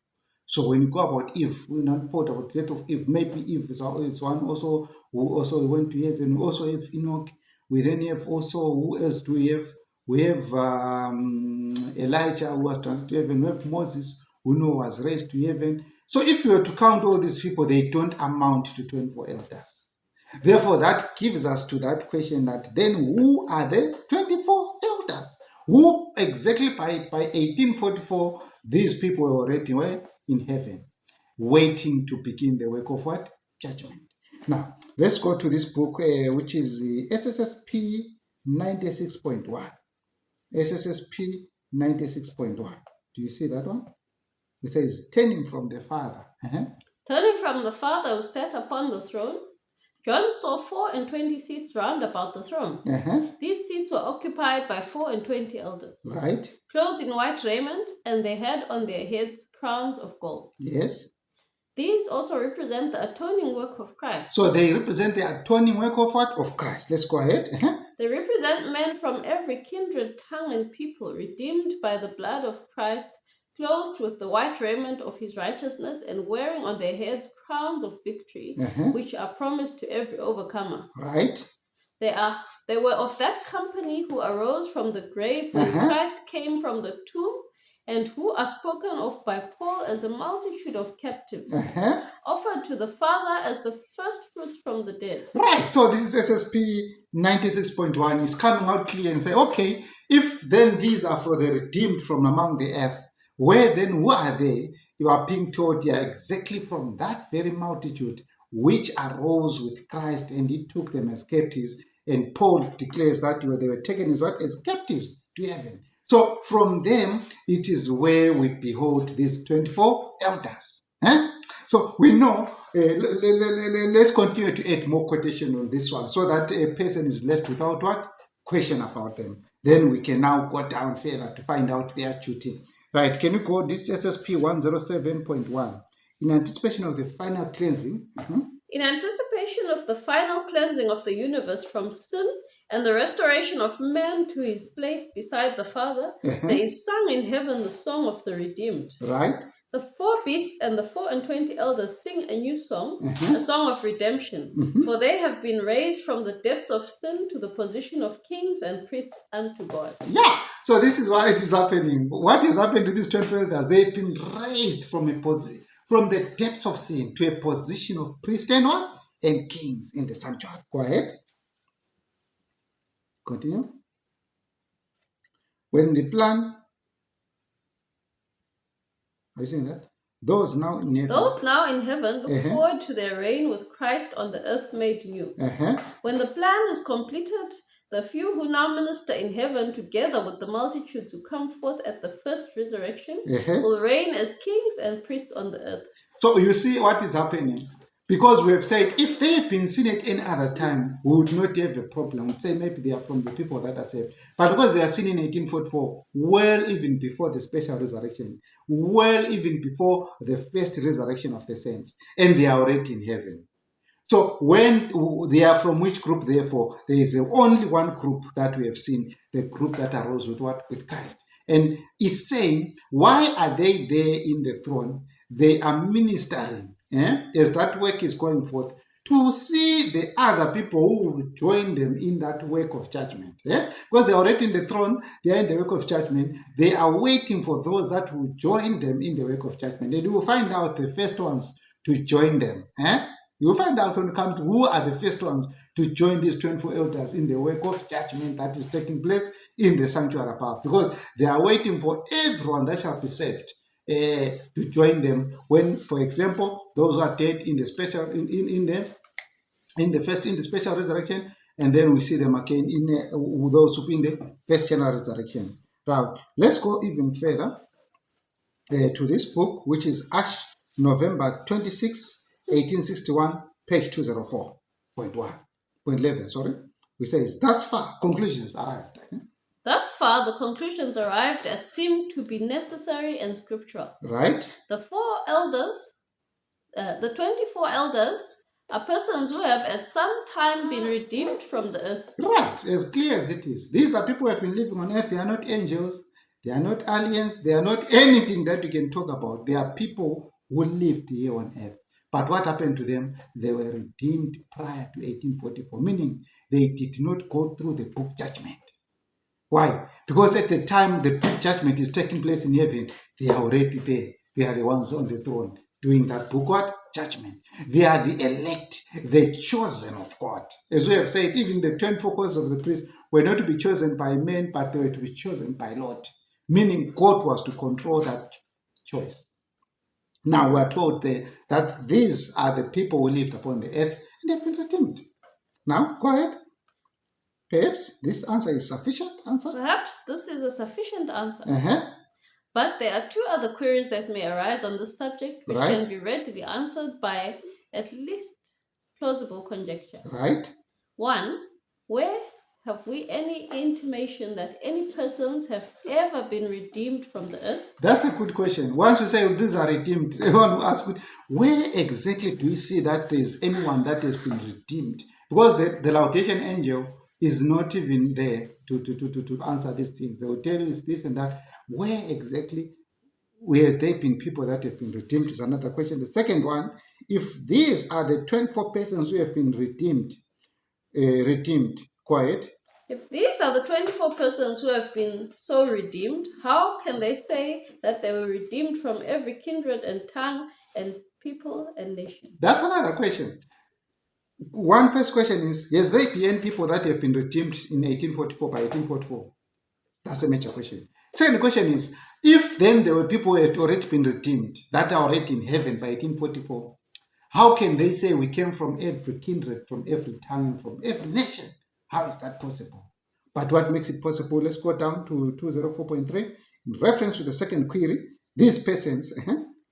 So when you go about Eve, we're not told about the death of Eve. Maybe Eve is one also who also went to heaven. We also have Enoch. We then have also, who else do we have? We have Elijah, who was transferred to heaven. We have Moses, who was raised to heaven. So if you were to count all these people, they don't amount to 24 elders. Therefore, that gives us to that question that then who are the 24 elders? Who exactly by 1844, these people were already in heaven, waiting to begin the work of what? Judgment. Now, let's go to this book, which is SSSP 96.1. SSSP 96.1. Do you see that one? It says, turning from the Father. Turning from the Father who sat upon the throne, John saw 24 seats round about the throne. These seats were occupied by 24 elders, right, clothed in white raiment, and they had on their heads crowns of gold. Yes. These also represent the atoning work of Christ. So they represent the atoning work of what? Of Christ. Let's go ahead. They represent men from every kindred, tongue, and people, redeemed by the blood of Christ, clothed with the white raiment of his righteousness, and wearing on their heads crowns of victory, which are promised to every overcomer. Right. They were of that company who arose from the grave when Christ came from the tomb, and who are spoken of by Paul as a multitude of captives, offered to the Father as the first fruits from the dead. Right. So this is SSP 96.1 is coming out clear and say, okay, if then these are for the redeemed from among the earth, where then who are they? You are being told they are exactly from that very multitude which arose with Christ, and he took them as captives. And Paul declares that they were taken as captives to heaven. So from them, it is where we behold these 24 elders. So we know, let's continue to add more quotation on this one, so that a person is left without what? Question about them. Then we can now go down further to find out their duty. Right, can you go this SSP 107.1? In anticipation of the final cleansing. In anticipation of the final cleansing of the universe from sin and the restoration of man to his place beside the Father, there is sung in heaven the song of the redeemed. Right. The 4 beasts and the 24 elders sing a new song, a song of redemption, for they have been raised from the depths of sin to the position of kings and priests unto God. Yeah, so this is why it is happening. What has happened to these 24 elders? They've been raised from the depths of sin to a position of priests and what? And kings in the sanctuary. Go ahead. Continue. When the plan... Are you saying that? Those now in heaven look forward to their reign with Christ on the earth made new. When the plan is completed, the few who now minister in heaven, together with the multitudes who come forth at the first resurrection, will reign as kings and priests on the earth. So you see what is happening. Because we have said, if they had been seen at any other time, we would not have a problem. We'd say maybe they are from the people that are saved. But because they are seen in 1844, well even before the special resurrection, well even before the first resurrection of the saints, and they are already in heaven. So when they are from which group, therefore, there is only one group that we have seen, the group that arose with what? With Christ. And it's saying, why are they there in the throne? They are ministering. As that work is going forth, to see the other people who will join them in that work of judgment. Because they are already in the throne, they are in the work of judgment. They are waiting for those that will join them in the work of judgment. And you will find out the first ones to join them. You will find out when you come to who are the first ones to join these 24 elders in the work of judgment that is taking place in the sanctuary above. Because they are waiting for everyone that shall be saved to join them when, for example, those who are dead in the special in the special resurrection, and then we see them again in those who in the first general resurrection. Now, let's go even further to this book, which is Ash, November 26, 1861, page 204.11. Sorry, which says, thus far conclusions arrived. Thus far, the conclusions arrived at seem to be necessary and scriptural. Right. The 24 elders are persons who have at some time been redeemed from the earth. Right, as clear as it is. These are people who have been living on earth. They are not angels. They are not aliens. They are not anything that you can talk about. They are people who lived here on earth. But what happened to them? They were redeemed prior to 1844, meaning they did not go through the book judgment. Why? Because at the time the book judgment is taking place in heaven, they are already there. They are the ones on the throne doing that book what? Judgment. They are the elect, the chosen of God. As we have said, even the 24 causes of the priest were not to be chosen by men, but they were to be chosen by Lord. Meaning God was to control that choice. Now we are told that these are the people who lived upon the earth and have been redeemed. Now, go ahead. Perhaps this answer is sufficient answer. Perhaps this is a sufficient answer. Uh-huh. But there are two other queries that may arise on this subject, which Right. can be readily answered by at least plausible conjecture. Right. One, where have we any intimation that any persons have ever been redeemed from the earth? That's a good question. Once you say these are redeemed, everyone will ask, where exactly do you see that there's anyone that has been redeemed? Because the Laodicean angel is not even there to answer these things. They will tell you it's this and that. Where exactly where there been people that have been redeemed is another question. The second one, if these are the 24 persons who have been redeemed, quiet. If these are the 24 persons who have been so redeemed, how can they say that they were redeemed from every kindred and tongue and people and nation? That's another question. One first question is, has there been people that have been redeemed in 1844 by 1844? That's a major question. Second question is, if then there were people who had already been redeemed that are already in heaven by 1844, how can they say we came from every kindred, from every tongue, and from every nation? How is that possible? But what makes it possible? Let's go down to 204.3. In reference to the second query, these persons...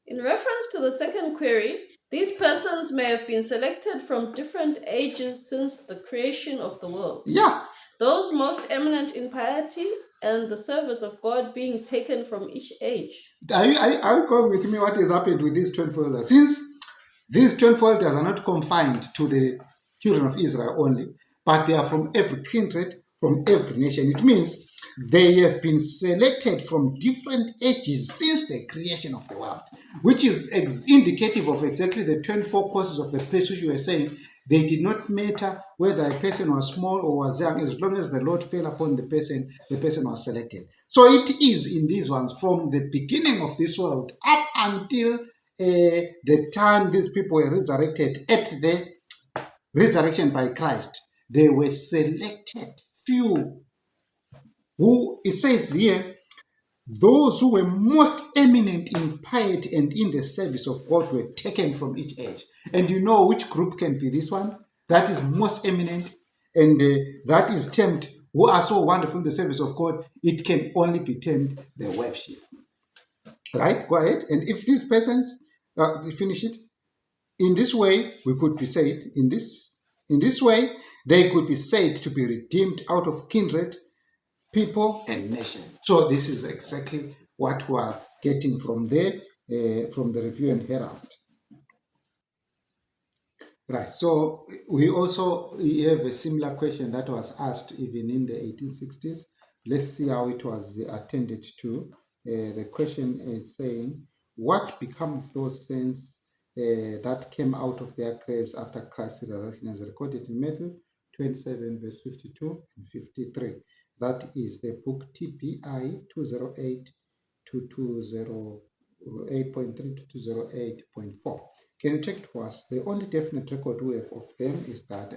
In reference to the second query, these persons may have been selected from different ages since the creation of the world. Yeah. Those most eminent in piety and the service of God being taken from each age. Are you going with me what has happened with these 24 elders? Since these 24 elders are not confined to the children of Israel only, but they are from every kindred, from every nation. It means they have been selected from different ages since the creation of the world, which is indicative of exactly the 24 causes of the priest, which you were saying. They did not matter whether a person was small or was young. As long as the Lord fell upon the person was selected. So it is in these ones from the beginning of this world up until the time these people were resurrected at the resurrection by Christ. They were selected few who, it says here, those who were most eminent in piety and in the service of God were taken from each age. And you know which group can be this one? That is most eminent, and that is termed, who are so wonderful in the service of God, it can only be termed the worship. Right? Go ahead. And if these persons, finish it. In this way, we could be said, in this way, they could be said to be redeemed out of kindred, people, and nation. So this is exactly what we are getting from there, from the Review and Herald. Right. So we also have a similar question that was asked even in the 1860s. Let's see how it was attended to. The question is saying, what become of those saints that came out of their graves after Christ's resurrection, as recorded in Matthew 27, verse 52 and 53. That is the book TPI 208 to 208.3 to 208.4. Can you check it for us? The only definite record we have of them is that...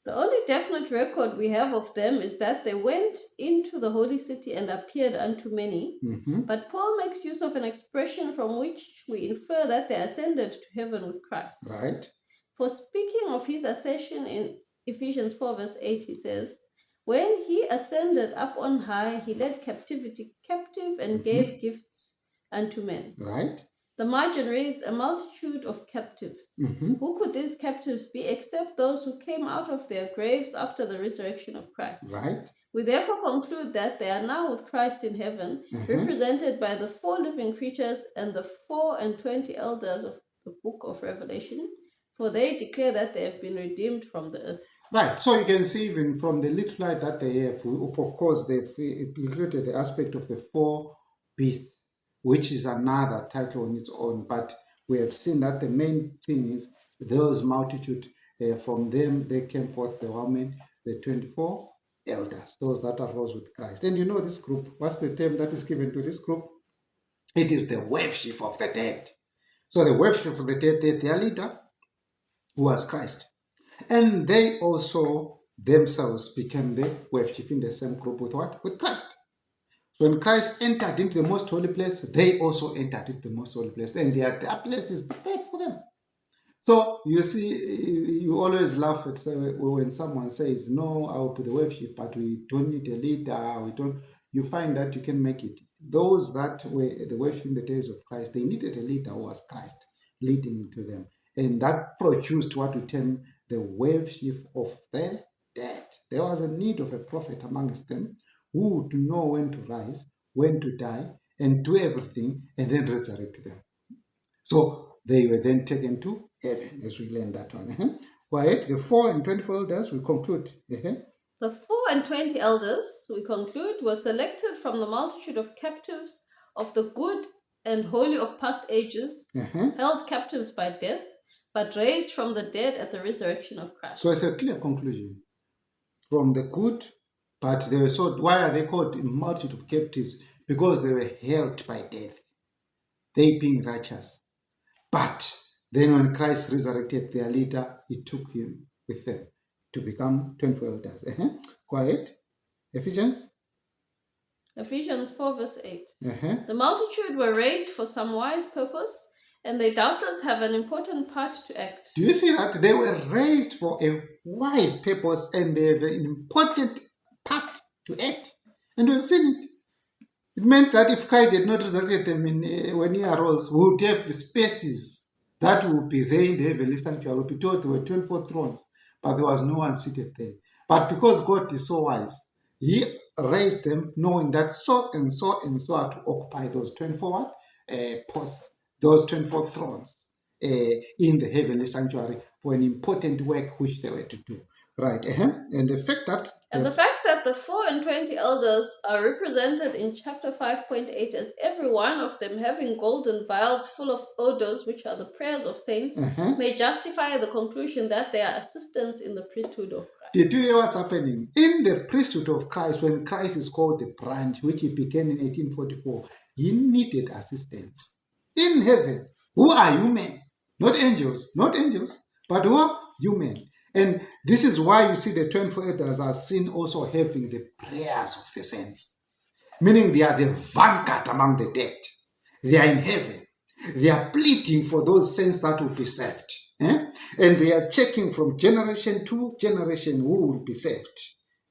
The only definite record we have of them is that they went into the holy city and appeared unto many. Mm-hmm. But Paul makes use of an expression from which we infer that they ascended to heaven with Christ. Right. For speaking of his ascension in Ephesians 4 verse 8, he says, when he ascended up on high, he led captivity captive and gave gifts unto men. Right. The margin reads, a multitude of captives. Who could these captives be except those who came out of their graves after the resurrection of Christ? Right. We therefore conclude that they are now with Christ in heaven, represented by the 4 living creatures and the 24 elders of the book of Revelation. for they declare that they have been redeemed from the earth. Right, so you can see even from the little light that they have, of course, they've included the aspect of the four beasts, which is another title on its own. But we have seen that the main thing is those multitude, from them they came forth the women, the 24 elders, those that arose with Christ. And you know this group, what's the term that is given to this group? It is the worship of the dead. So the worship of the dead, their leader was Christ. And they also themselves became the worship in the same group with what? With Christ. So when Christ entered into the most holy place, they also entered into the most holy place. And their place is prepared for them. So you see, you always laugh at when someone says, no, I will be the worship, but we don't need a leader. You find that you can make it. Those that were the worship in the days of Christ, they needed a leader who was Christ leading to them. And that produced what we term the worship of the dead. There was a need of a prophet amongst them who would know when to rise, when to die, and do everything, and then resurrect them. So they were then taken to heaven, as we learned that one. Quiet. The 4 and 24 elders, we conclude. The 4 and 20 elders, we conclude, were selected from the multitude of captives of the good and holy of past ages, held captives by death, but raised from the dead at the resurrection of Christ. So it's a clear conclusion. From the good, but they were so. Why are they called a multitude of captives? Because they were held by death, they being righteous. But then when Christ resurrected their leader, he took him with them to become 24 elders. Quiet. Ephesians 4 verse 8. The multitude were raised for some wise purpose, and they doubtless have an important part to act. Do you see that? They were raised for a wise purpose, and they have an important part to act. And we've seen it. It meant that if Christ had not resurrected them when he arose, we would have spaces that would be there in the heavenly sanctuary. We would be told there were 24 thrones, but there was no one seated there. But because God is so wise, he raised them knowing that so and so and so are to occupy those 24 posts, those 24 thrones in the heavenly sanctuary for an important work which they were to do. Right. And the fact that the 4 and 20 elders are represented in chapter 5.8 as every one of them having golden vials full of odors, which are the prayers of saints, may justify the conclusion that they are assistants in the priesthood of Christ. Did you hear what's happening? In the priesthood of Christ, when Christ is called the branch, which he began in 1844, he needed assistance. In heaven, who are human? Not angels, but who are human. And this is why you see the 24 elders are seen also having the prayers of the saints. Meaning they are the vanguard among the dead. They are in heaven. They are pleading for those saints that will be saved. And they are checking from generation to generation who will be saved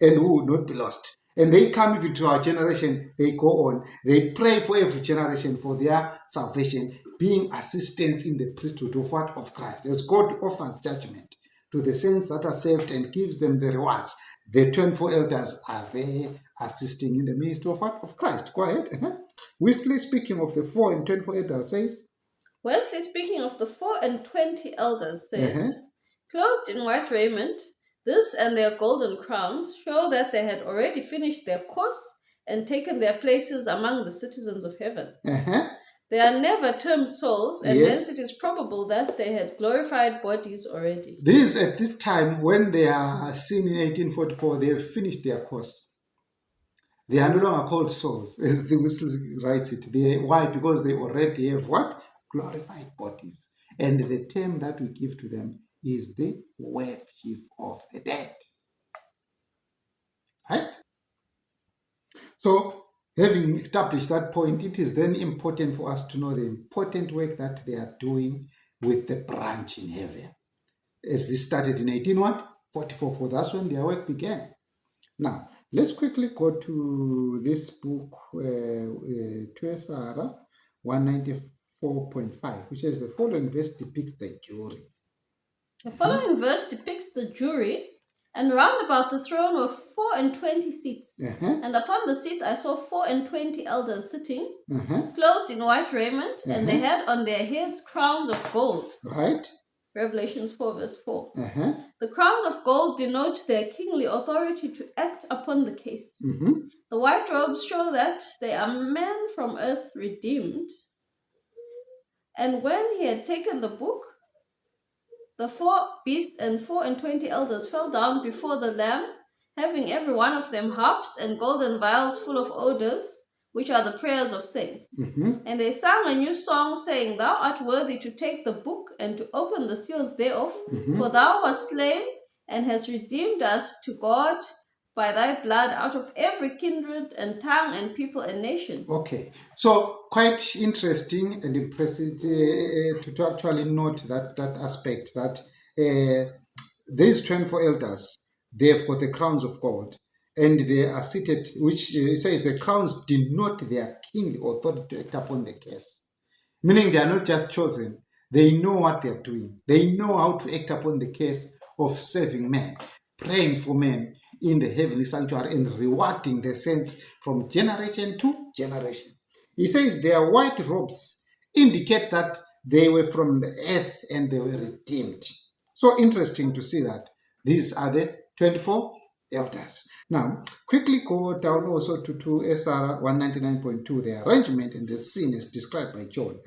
and who will not be lost. And they come even to our generation, they go on. They pray for every generation for their salvation, being assistants in the priesthood of Christ. As God offers judgment to the saints that are saved and gives them the rewards, the 24 elders are there assisting in the ministry of Christ. Go ahead. Wesley, speaking of the 4 and 24 elders, says, Wesley, speaking of the 4 and 20 elders, says, clothed in white raiment, this and their golden crowns show that they had already finished their course and taken their places among the citizens of heaven. They are never termed souls, and hence it is probable that they had glorified bodies already. This, at this time, when they are seen in 1844, they have finished their course. They are no longer called souls, as the Whistle writes it. Why? Because they already have what? Glorified bodies. And the term that we give to them is the worship of the dead. Right? So, having established that point, it is then important for us to know the important work that they are doing with the branch in heaven. As this started in 1844, that's when their work began. Now, let's quickly go to this book, 2 Sarah 194.5, which says the following verse depicts the jury. The following verse depicts the jury, and round about the throne were 24 seats. And upon the seats I saw 24 elders sitting, clothed in white raiment, and they had on their heads crowns of gold. Right. Revelations 4 verse 4. Uh-huh. The crowns of gold denote their kingly authority to act upon the case. Mm-hmm. The white robes show that they are men from earth redeemed. And when he had taken the book, the 4 beasts and 24 elders fell down before the Lamb, having every one of them harps and golden vials full of odors, which are the prayers of saints. Mm-hmm. And they sang a new song, saying, Thou art worthy to take the book and to open the seals thereof, for thou wast slain and hast redeemed us to God by thy blood out of every kindred and tongue and people and nation. Okay, so quite interesting and impressive to actually note that aspect that these 24 elders, they've got the crowns of gold and they are seated, which says the crowns denote their kingly authority to act upon the case. Meaning they are not just chosen, they know what they are doing. They know how to act upon the case of saving men, praying for men in the heavenly sanctuary and rewarding the saints from generation to generation. He says their white robes indicate that they were from the earth and they were redeemed. So interesting to see that these are the 24 elders. Now, quickly go down also to SR 199.2, the arrangement and the scene is described by John.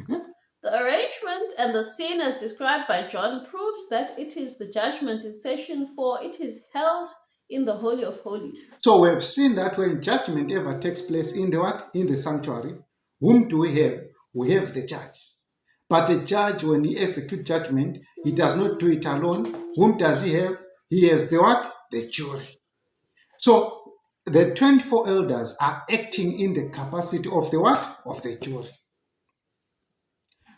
The arrangement and the scene as described by John proves that it is the judgment in session 4. It is held in the Holy of Holies. So we have seen that when judgment ever takes place in the what? In the sanctuary, whom do we have? We have the judge. But the judge, when he executes judgment, he does not do it alone. Whom does he have? He has the what? The jury. So the 24 elders are acting in the capacity of the what? Of the jury.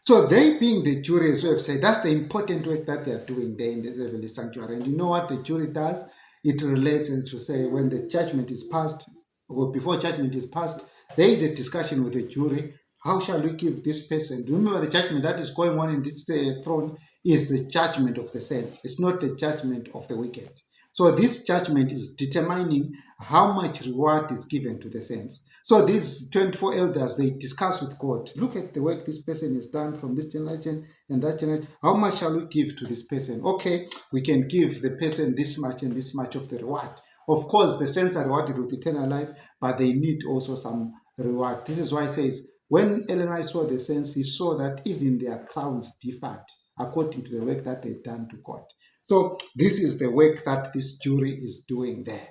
So they being the jury, as we have said, that's the important work that they are doing there in the heavenly sanctuary. And you know what the jury does? It relates and to say when the judgment is passed, or before judgment is passed, there is a discussion with the jury. How shall we give this person? Remember, the judgment that is going on in this throne is the judgment of the saints. It's not the judgment of the wicked. So this judgment is determining how much reward is given to the saints. So these 24 elders, they discuss with God. Look at the work this person has done from this generation and that generation. How much shall we give to this person? Okay, we can give the person this much and this much of the reward. Of course, the saints are rewarded with eternal life, but they need also some reward. This is why it says, when Ellen White saw the saints, he saw that even their crowns differed according to the work that they've done to God. So this is the work that this jury is doing there.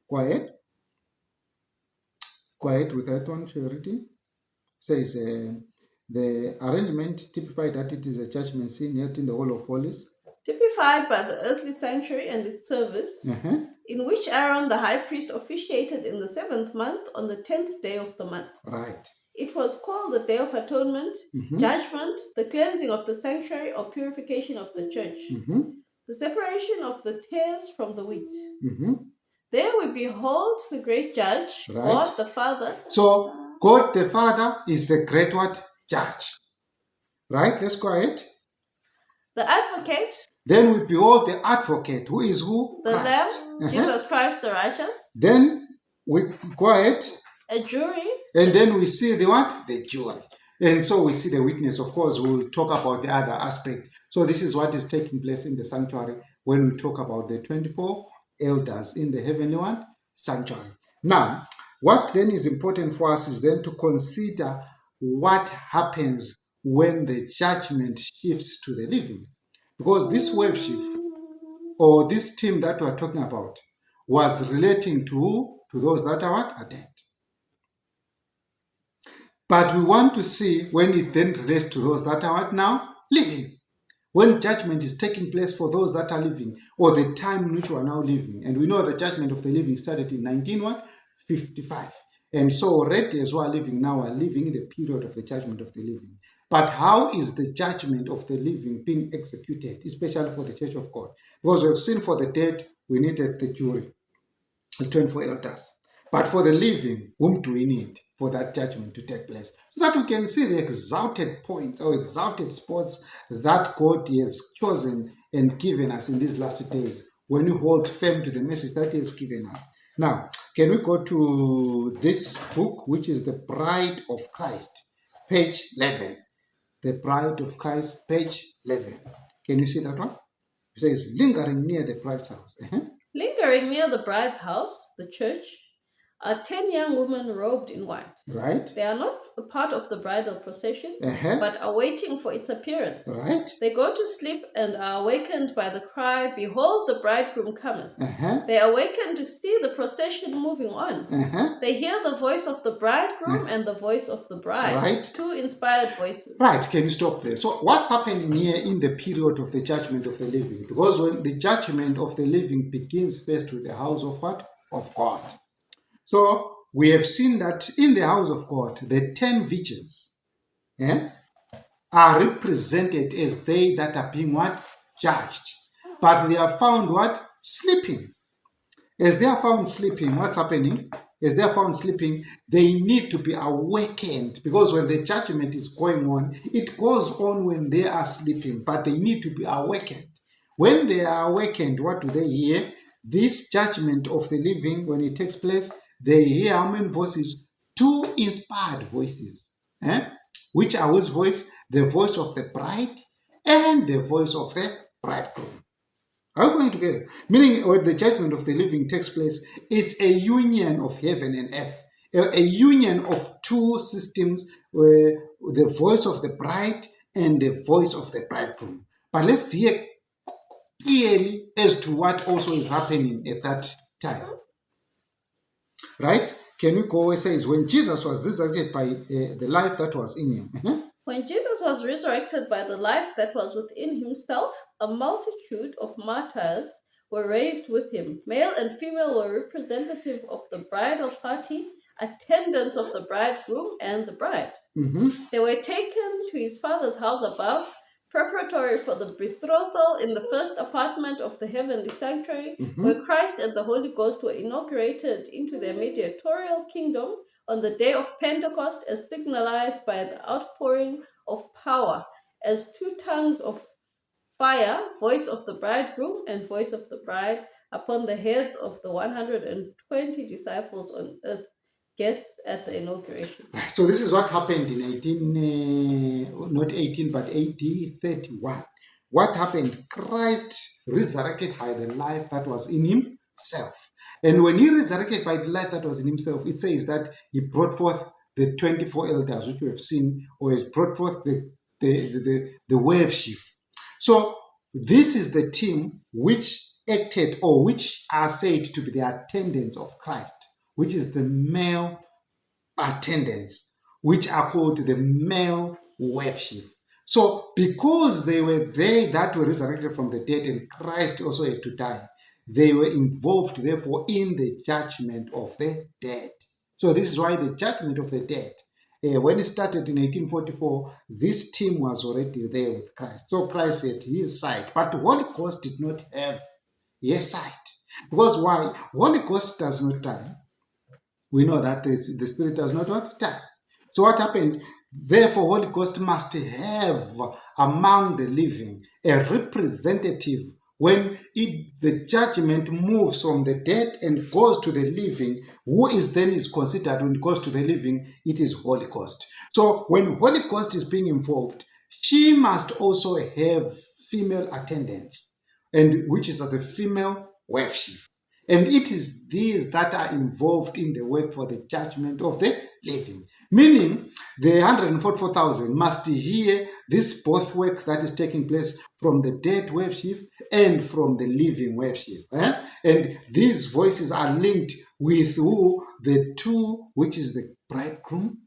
Quiet. Quiet with that one, Charity. Says the arrangement typified that it is a judgment scene held in the Hall of Holies. Typified by the earthly sanctuary and its service, in which Aaron the high priest officiated in the 7th month on the 10th day of the month. Right. It was called the Day of Atonement, Judgment, the cleansing of the sanctuary or purification of the church, the separation of the tares from the wheat. There we behold the great judge, Right. God the Father. So God the Father is the great what? Judge. Right? Let's go ahead. The advocate, Then we behold the advocate, who is who? the Christ. Lamb, Jesus Christ the righteous. Then we go ahead, A jury, and then we see the what? The jury. And so we see the witness. Of course, we'll talk about the other aspect. So this is what is taking place in the sanctuary when we talk about the 24 elders in the heavenly one sanctuary. Now, what then is important for us is then to consider what happens when the judgment shifts to the living. Because this wave shift, or this team that we're talking about, was relating to those that are what? Are dead. But we want to see when it then relates to those that are what now? Living. When judgment is taking place for those that are living, or the time in which we are now living. And we know the judgment of the living started in 1955. And so already as we are living now, we are living in the period of the judgment of the living. But how is the judgment of the living being executed, especially for the church of God? Because we have seen for the dead, we needed the jury, the 24 elders. But for the living, whom do we need for that judgment to take place? So that we can see the exalted points or exalted spots that God has chosen and given us in these last days when we hold firm to the message that He has given us. Now, can we go to this book, which is The Bride of Christ, page 11. The Bride of Christ, page 11. Can you see that one? It says, lingering near the bride's house. Lingering near the bride's house, the church, are 10 young women robed in white. Right. They are not a part of the bridal procession, Uh-huh. but are waiting for its appearance. Right. They go to sleep and are awakened by the cry, "Behold, the bridegroom cometh." Uh-huh. They awaken to see the procession moving on. Uh-huh. They hear the voice of the bridegroom and the voice of the bride. Right. Two inspired voices. Right, can you stop there? So what's happening here in the period of the judgment of the living? Because when the judgment of the living begins first with the house of what? Of God. So we have seen that in the house of God, the 10 virgins are represented as they that are being what? Judged. But they are found what? Sleeping. As they are found sleeping, what's happening? As they are found sleeping, they need to be awakened, because when the judgment is going on, it goes on when they are sleeping, but they need to be awakened. When they are awakened, what do they hear? This judgment of the living, when it takes place, they hear how many voices? 2 inspired voices. Which are whose voice? The voice of the bride and the voice of the bridegroom. Are we going together? Meaning, when the judgment of the living takes place, it's a union of heaven and earth, a union of 2 systems, where the voice of the bride and the voice of the bridegroom. But let's hear clearly as to what also is happening at that time. Right? Can you go? It says, when Jesus was resurrected by the life that was in him. When Jesus was resurrected by the life that was within himself, a multitude of martyrs were raised with him. Male and female were representative of the bridal party, attendants of the bridegroom and the bride. They were taken to his Father's house above, preparatory for the betrothal in the first apartment of the heavenly sanctuary, where Christ and the Holy Ghost were inaugurated into their mediatorial kingdom on the day of Pentecost, as signalized by the outpouring of power as 2 tongues of fire, voice of the bridegroom and voice of the bride, upon the heads of the 120 disciples on earth, guests at the inauguration. So this is what happened in not 18, but AD 31. What happened? Christ resurrected by the life that was in himself. And when he resurrected by the life that was in himself, it says that he brought forth the 24 elders, which we have seen, or he brought forth the wave sheaf. So this is the team which acted, or which are said to be the attendants of Christ, which is the male attendants, which are called the male wave sheaf. So because they were they that were resurrected from the dead, and Christ also had to die, they were involved, therefore, in the judgment of the dead. So this is why the judgment of the dead, when it started in 1844, this team was already there with Christ. So Christ had his side, but the Holy Ghost did not have his side. Because why? Holy Ghost does not die. We know that the Spirit does not die. So what happened? Therefore, Holy Ghost must have among the living a representative. When the judgment moves from the dead and goes to the living, who is considered when it goes to the living? It is Holy Ghost. So when Holy Ghost is being involved, she must also have female attendants, and which is the female wave sheaf. And it is these that are involved in the work for the judgment of the living. Meaning, the 144,000 must hear this both work that is taking place from the dead wave sheaf and from the living wave sheaf. And these voices are linked with who? The 2, which is the bridegroom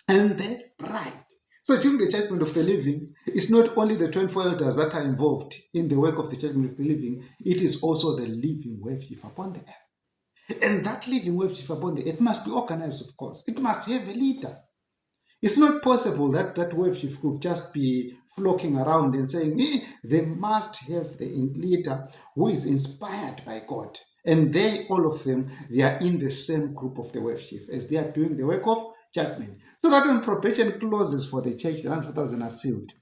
and the bride. So during the judgment of the living, it's not only the 24 elders that are involved in the work of the judgment of the living, it is also the living wave sheaf upon the earth. And that living wave sheaf upon the earth must be organized, of course. It must have a leader. It's not possible that that wave sheaf could just be flocking around and saying, they must have the leader who is inspired by God. And they, all of them, they are in the same group of the wave sheaf as they are doing the work of judgment. So that when probation closes for the church, the 100,000 are sealed.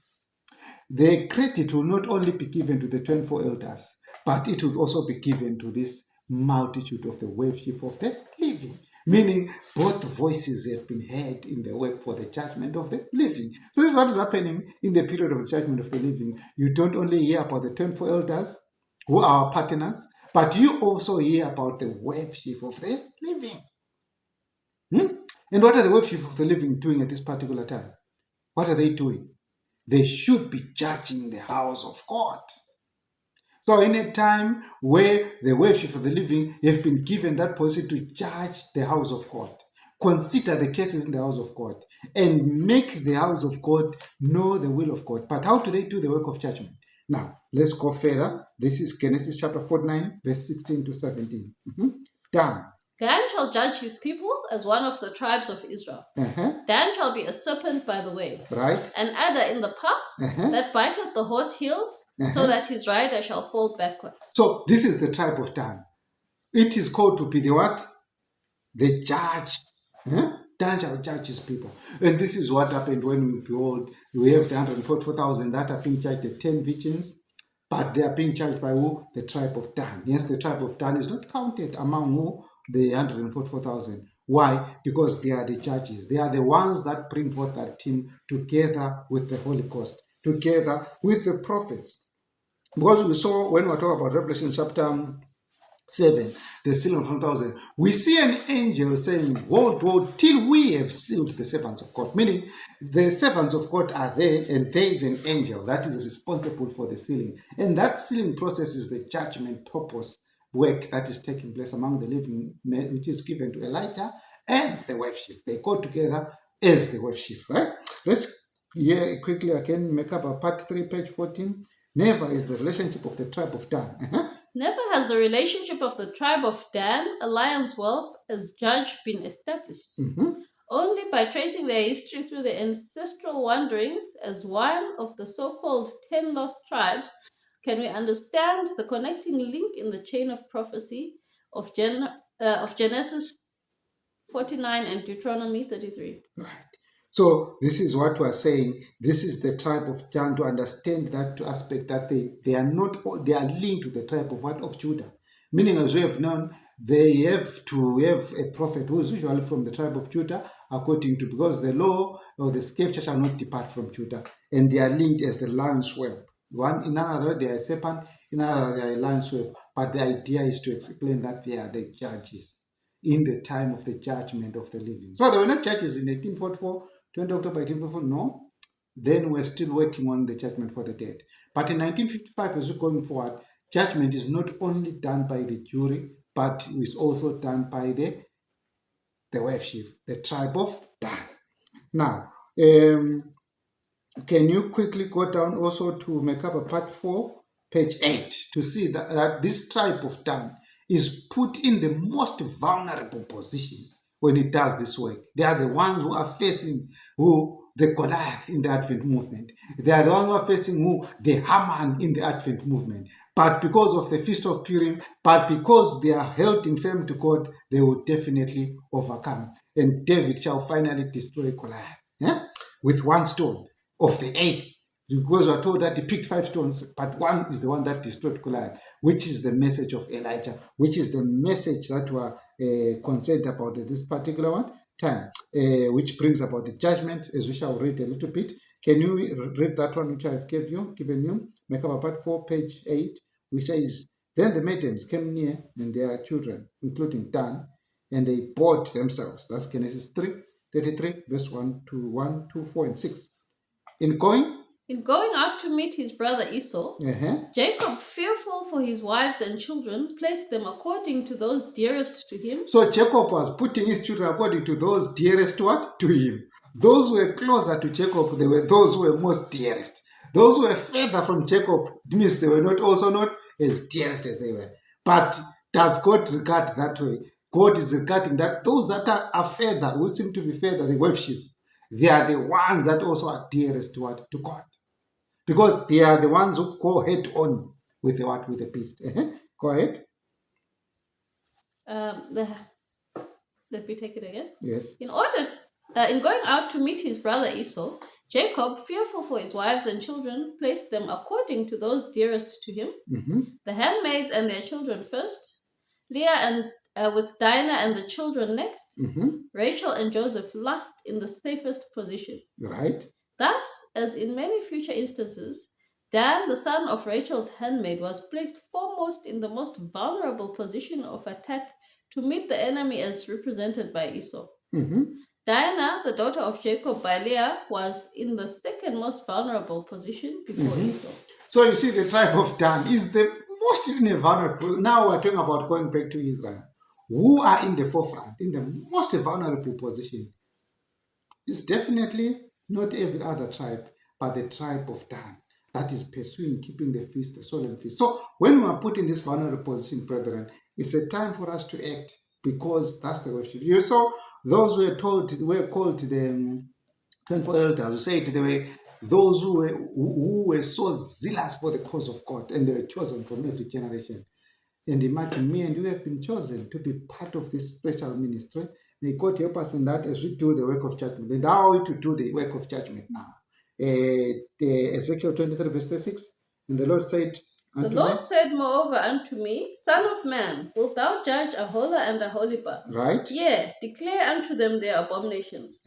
The credit will not only be given to the 24 elders, but it will also be given to this multitude of the wave sheaf of the living. Meaning both voices have been heard in the work for the judgment of the living. So this is what is happening in the period of the judgment of the living. You don't only hear about the 24 elders who are our partners, but you also hear about the worship of the living. And what are the worship of the living doing at this particular time? What are they doing? They should be judging the house of God. So in a time where the worship of the living have been given that position to judge the house of God, consider the cases in the house of God, and make the house of God know the will of God. But how do they do the work of judgment? Now, let's go further. This is Genesis chapter 49, verse 16 to 17. Dan. Dan shall judge his people as one of the tribes of Israel. Dan shall be a serpent by the way, right? An adder in the path that biteth the horse heels, so that his rider shall fall backward. So this is the tribe of Dan. It is called to be the what? The judge. Dan shall judge his people. And this is what happened when we behold, we have the 144,000 that are being judged, the 10 virgins, but they are being judged by who? The tribe of Dan. Yes, the tribe of Dan is not counted among who? The 144,000. Why? Because they are the judges. They are the ones that bring forth that team together with the Holy Ghost, together with the prophets. Because we saw when we were talking about Revelation chapter 7, the seal of 1,000, we see an angel saying, hold, till we have sealed the servants of God. Meaning, the servants of God are there, and there is an angel that is responsible for the sealing. And that sealing process is the judgment purpose work that is taking place among the living, which is given to Elijah and the worship. They go together as the worship, right? Let's quickly again make up a part 3, page 14. Never is the relationship of the tribe of Dan. Never has the relationship of the tribe of Dan, a lion's whelp, as judge been established. Only by tracing their history through the ancestral wanderings as one of the so-called 10 lost tribes can we understand the connecting link in the chain of prophecy of Genesis 49 and Deuteronomy 33. Right. So this is what we are saying. This is the tribe of Dan, to understand that aspect, that they are linked to the tribe of what? Of Judah. Meaning, as we have known, they have to have a prophet who is usually from the tribe of Judah, according to, because the law or the scripture shall not depart from Judah. And they are linked as the lion's whelp. One in another, they are a serpent, in another, they are a lion's whelp. But the idea is to explain that they are the judges in the time of the judgment of the living. So they were not judges in 1844, 20 October 1844, no. Then we're still working on the judgment for the dead. But in 1955, as we're going forward, judgment is not only done by the jury, but is also done by the worship, the tribe of Dan. Now, can you quickly go down also to make up a part 4, page 8, to see that this tribe of Dan is put in the most vulnerable position when it does this work. They are the ones who are facing the Goliath in the Advent movement. They are the ones who are facing the Haman in the Advent movement. But because of the Feast of Purim, but because they are held in firm to God, they will definitely overcome. And David shall finally destroy Goliath with one stone of the 8th. Because we are told that he picked 5 stones, but one is the one that destroyed Goliath, which is the message of Elijah, which is the message that we are concerned about at this particular time, which brings about the judgment, as we shall read a little bit. Can you read that one which I have given you? Make up a part 4, page 8, which says, Then the maidens came near, and their children, including Dan, and they bought themselves. That's Genesis 3:33, verse 1 to 1, 2, 4, and 6. In going out to meet his brother Esau, Jacob, fearful for his wives and children, placed them according to those dearest to him. So Jacob was putting his children according to those dearest to him. Those who were closer to Jacob, they were those who were most dearest. Those who were further from Jacob, means they were not as dearest as they were. But does God regard that way? God is regarding that those that are further, who seem to be further, the worship, they are the ones that also are dearest to God. Because they are the ones who go head on with the beast. Go ahead. Let me take it again. Yes. In going out to meet his brother Esau, Jacob, fearful for his wives and children, placed them according to those dearest to him, the handmaids and their children first, Leah with Dinah and the children next, Mm-hmm. Rachel and Joseph last in the safest position. Right. Thus, as in many future instances, Dan, the son of Rachel's handmaid, was placed foremost in the most vulnerable position of attack to meet the enemy as represented by Esau. Mm-hmm. Dinah, the daughter of Jacob by Leah, was in the second most vulnerable position before Esau. So you see, the tribe of Dan is the most vulnerable. Now we're talking about going back to Israel. Who are in the forefront, in the most vulnerable position? It's definitely not every other tribe, but the tribe of Dan that is pursuing, keeping the feast, the solemn feast. So when we are put in this vulnerable position, brethren, it's a time for us to act, because that's the worship. You saw those who were called the 24 elders, who said they were those who were so zealous for the cause of God, and they were chosen from every generation. And imagine, me and you have been chosen to be part of this special ministry. May God help us in that as we do the work of judgment. And how are we to do the work of judgment now? Ezekiel 23 verse 36. And the Lord said The Lord said moreover unto me, Son of man, wilt thou judge Aholah and Aholibah? Right. Yea, declare unto them their abominations.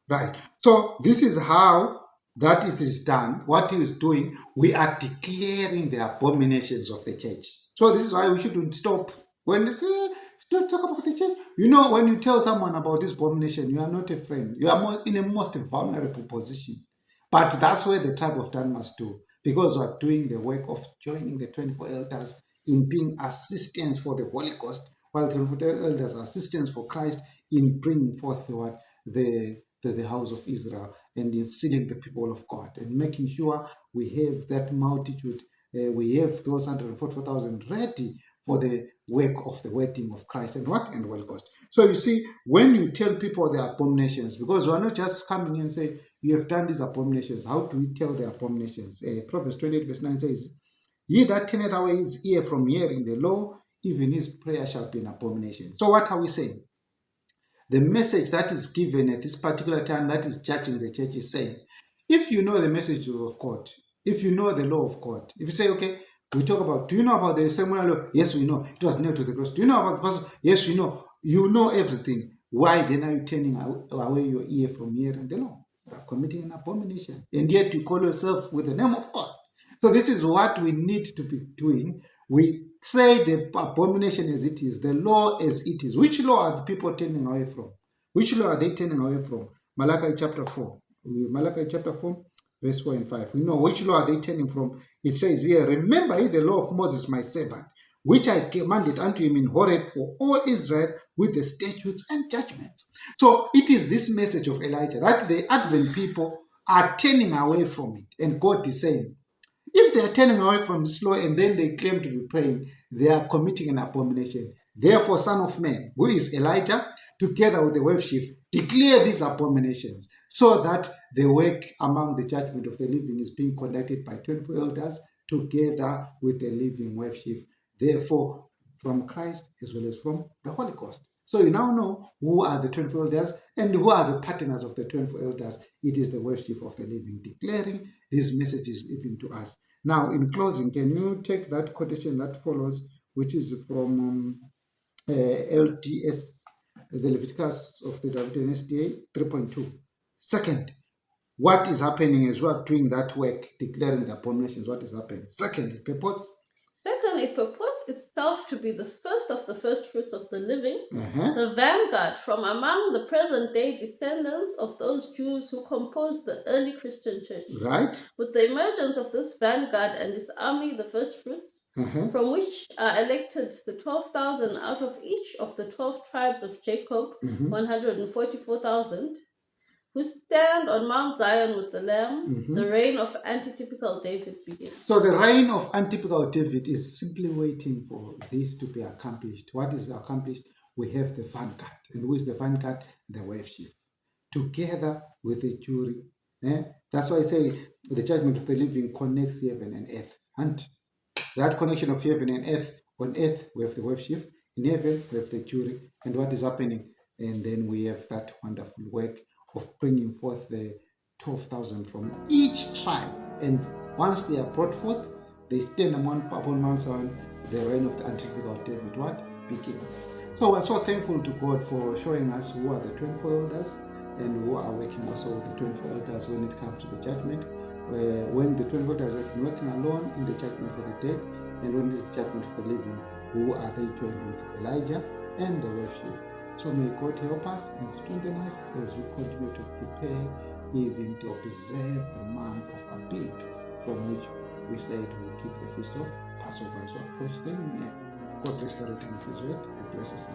Right. So this is how that it is done. What he is doing, we are declaring the abominations of the church. So this is why we shouldn't stop. When they say, don't talk about the church. You know, when you tell someone about this abomination, you are not a friend. You are in a most vulnerable position. But that's where the tribe of Dan must do, because we are doing the work of joining the 24 elders in being assistants for the Holy Ghost, while the 24 elders are assistants for Christ in bringing forth the house of Israel and in sealing the people of God and making sure we have that multitude, we have those 144,000 ready for the work of the wedding of Christ and the Holy Ghost. So you see, when you tell people the abominations, because we are not just coming and say, you have done these abominations, how do we tell the abominations? Proverbs 28 verse 9 says, he that turneth away his ear from hearing the law, even his prayer shall be an abomination. So what are we saying? The message that is given at this particular time that is judging the church is saying, if you know the message of God, if you know the law of God, if you say, okay, we talk about, do you know about the ceremonial law? Yes, we know. It was nailed to the cross. Do you know about the person? Yes, we know. You know everything. Why then are you turning away your ear from hearing the law? You are committing an abomination. And yet you call yourself with the name of God. So this is what we need to be doing. We say the abomination as it is, the law as it is. Which law are the people turning away from? Which law are they turning away from? Malachi chapter 4. Malachi chapter 4, verse 4 and 5. We know which law are they turning from. It says here, remember ye the law of Moses my servant, which I commanded unto him in Horeb for all Israel with the statutes and judgments. So it is this message of Elijah that the Advent people are turning away from it. And God is saying, if they are turning away from this law and then they claim to be praying, they are committing an abomination. Therefore, Son of Man, who is Elijah, together with the wife chief, declare these abominations, so that the work among the judgment of the living is being conducted by 24 elders together with the living wife chief. Therefore, from Christ as well as from the Holy Ghost. So you now know who are the 24 elders and who are the partners of the 24 elders. It is the worship of the living, declaring these messages even to us. Now, in closing, can you take that quotation that follows, which is from LDS, the Leviticus of the Davidian SDA 3.2. Second, what is happening as we are doing that work, declaring the abominations, what is happening? Second, it purports. Second, it purports itself to be the first of the first fruits of the living, the vanguard from among the present-day descendants of those Jews who composed the early Christian church. Right. With the emergence of this vanguard and its army, the first fruits, from which are elected the 12,000 out of each of the 12 tribes of Jacob, 144,000, who stand on Mount Zion with the Lamb, the reign of antitypical David begins. So the reign of antitypical David is simply waiting for this to be accomplished. What is accomplished? We have the vanguard. And who is the vanguard? The wife chief. Together with the jury. That's why I say the judgment of the living connects heaven and earth. And that connection of heaven and earth, on earth we have the wife chief, in heaven we have the jury. And what is happening? And then we have that wonderful work of bringing forth the 12,000 from each tribe. And once they are brought forth, they stand upon Mount Zion, the reign of the antitypical David. What? begins. So we're so thankful to God for showing us who are the 24 elders and who are working also with the 24 elders when it comes to the judgment. When the 24 elders are working alone in the judgment for the dead, and when it is judgment for the living, who are they joined with Elijah and the worship. So may God help us and strengthen us as we continue to prepare even to observe the month of Abib, from which we said we will keep the feast of Passover as we approach the new year. God bless the reading of His word and bless us.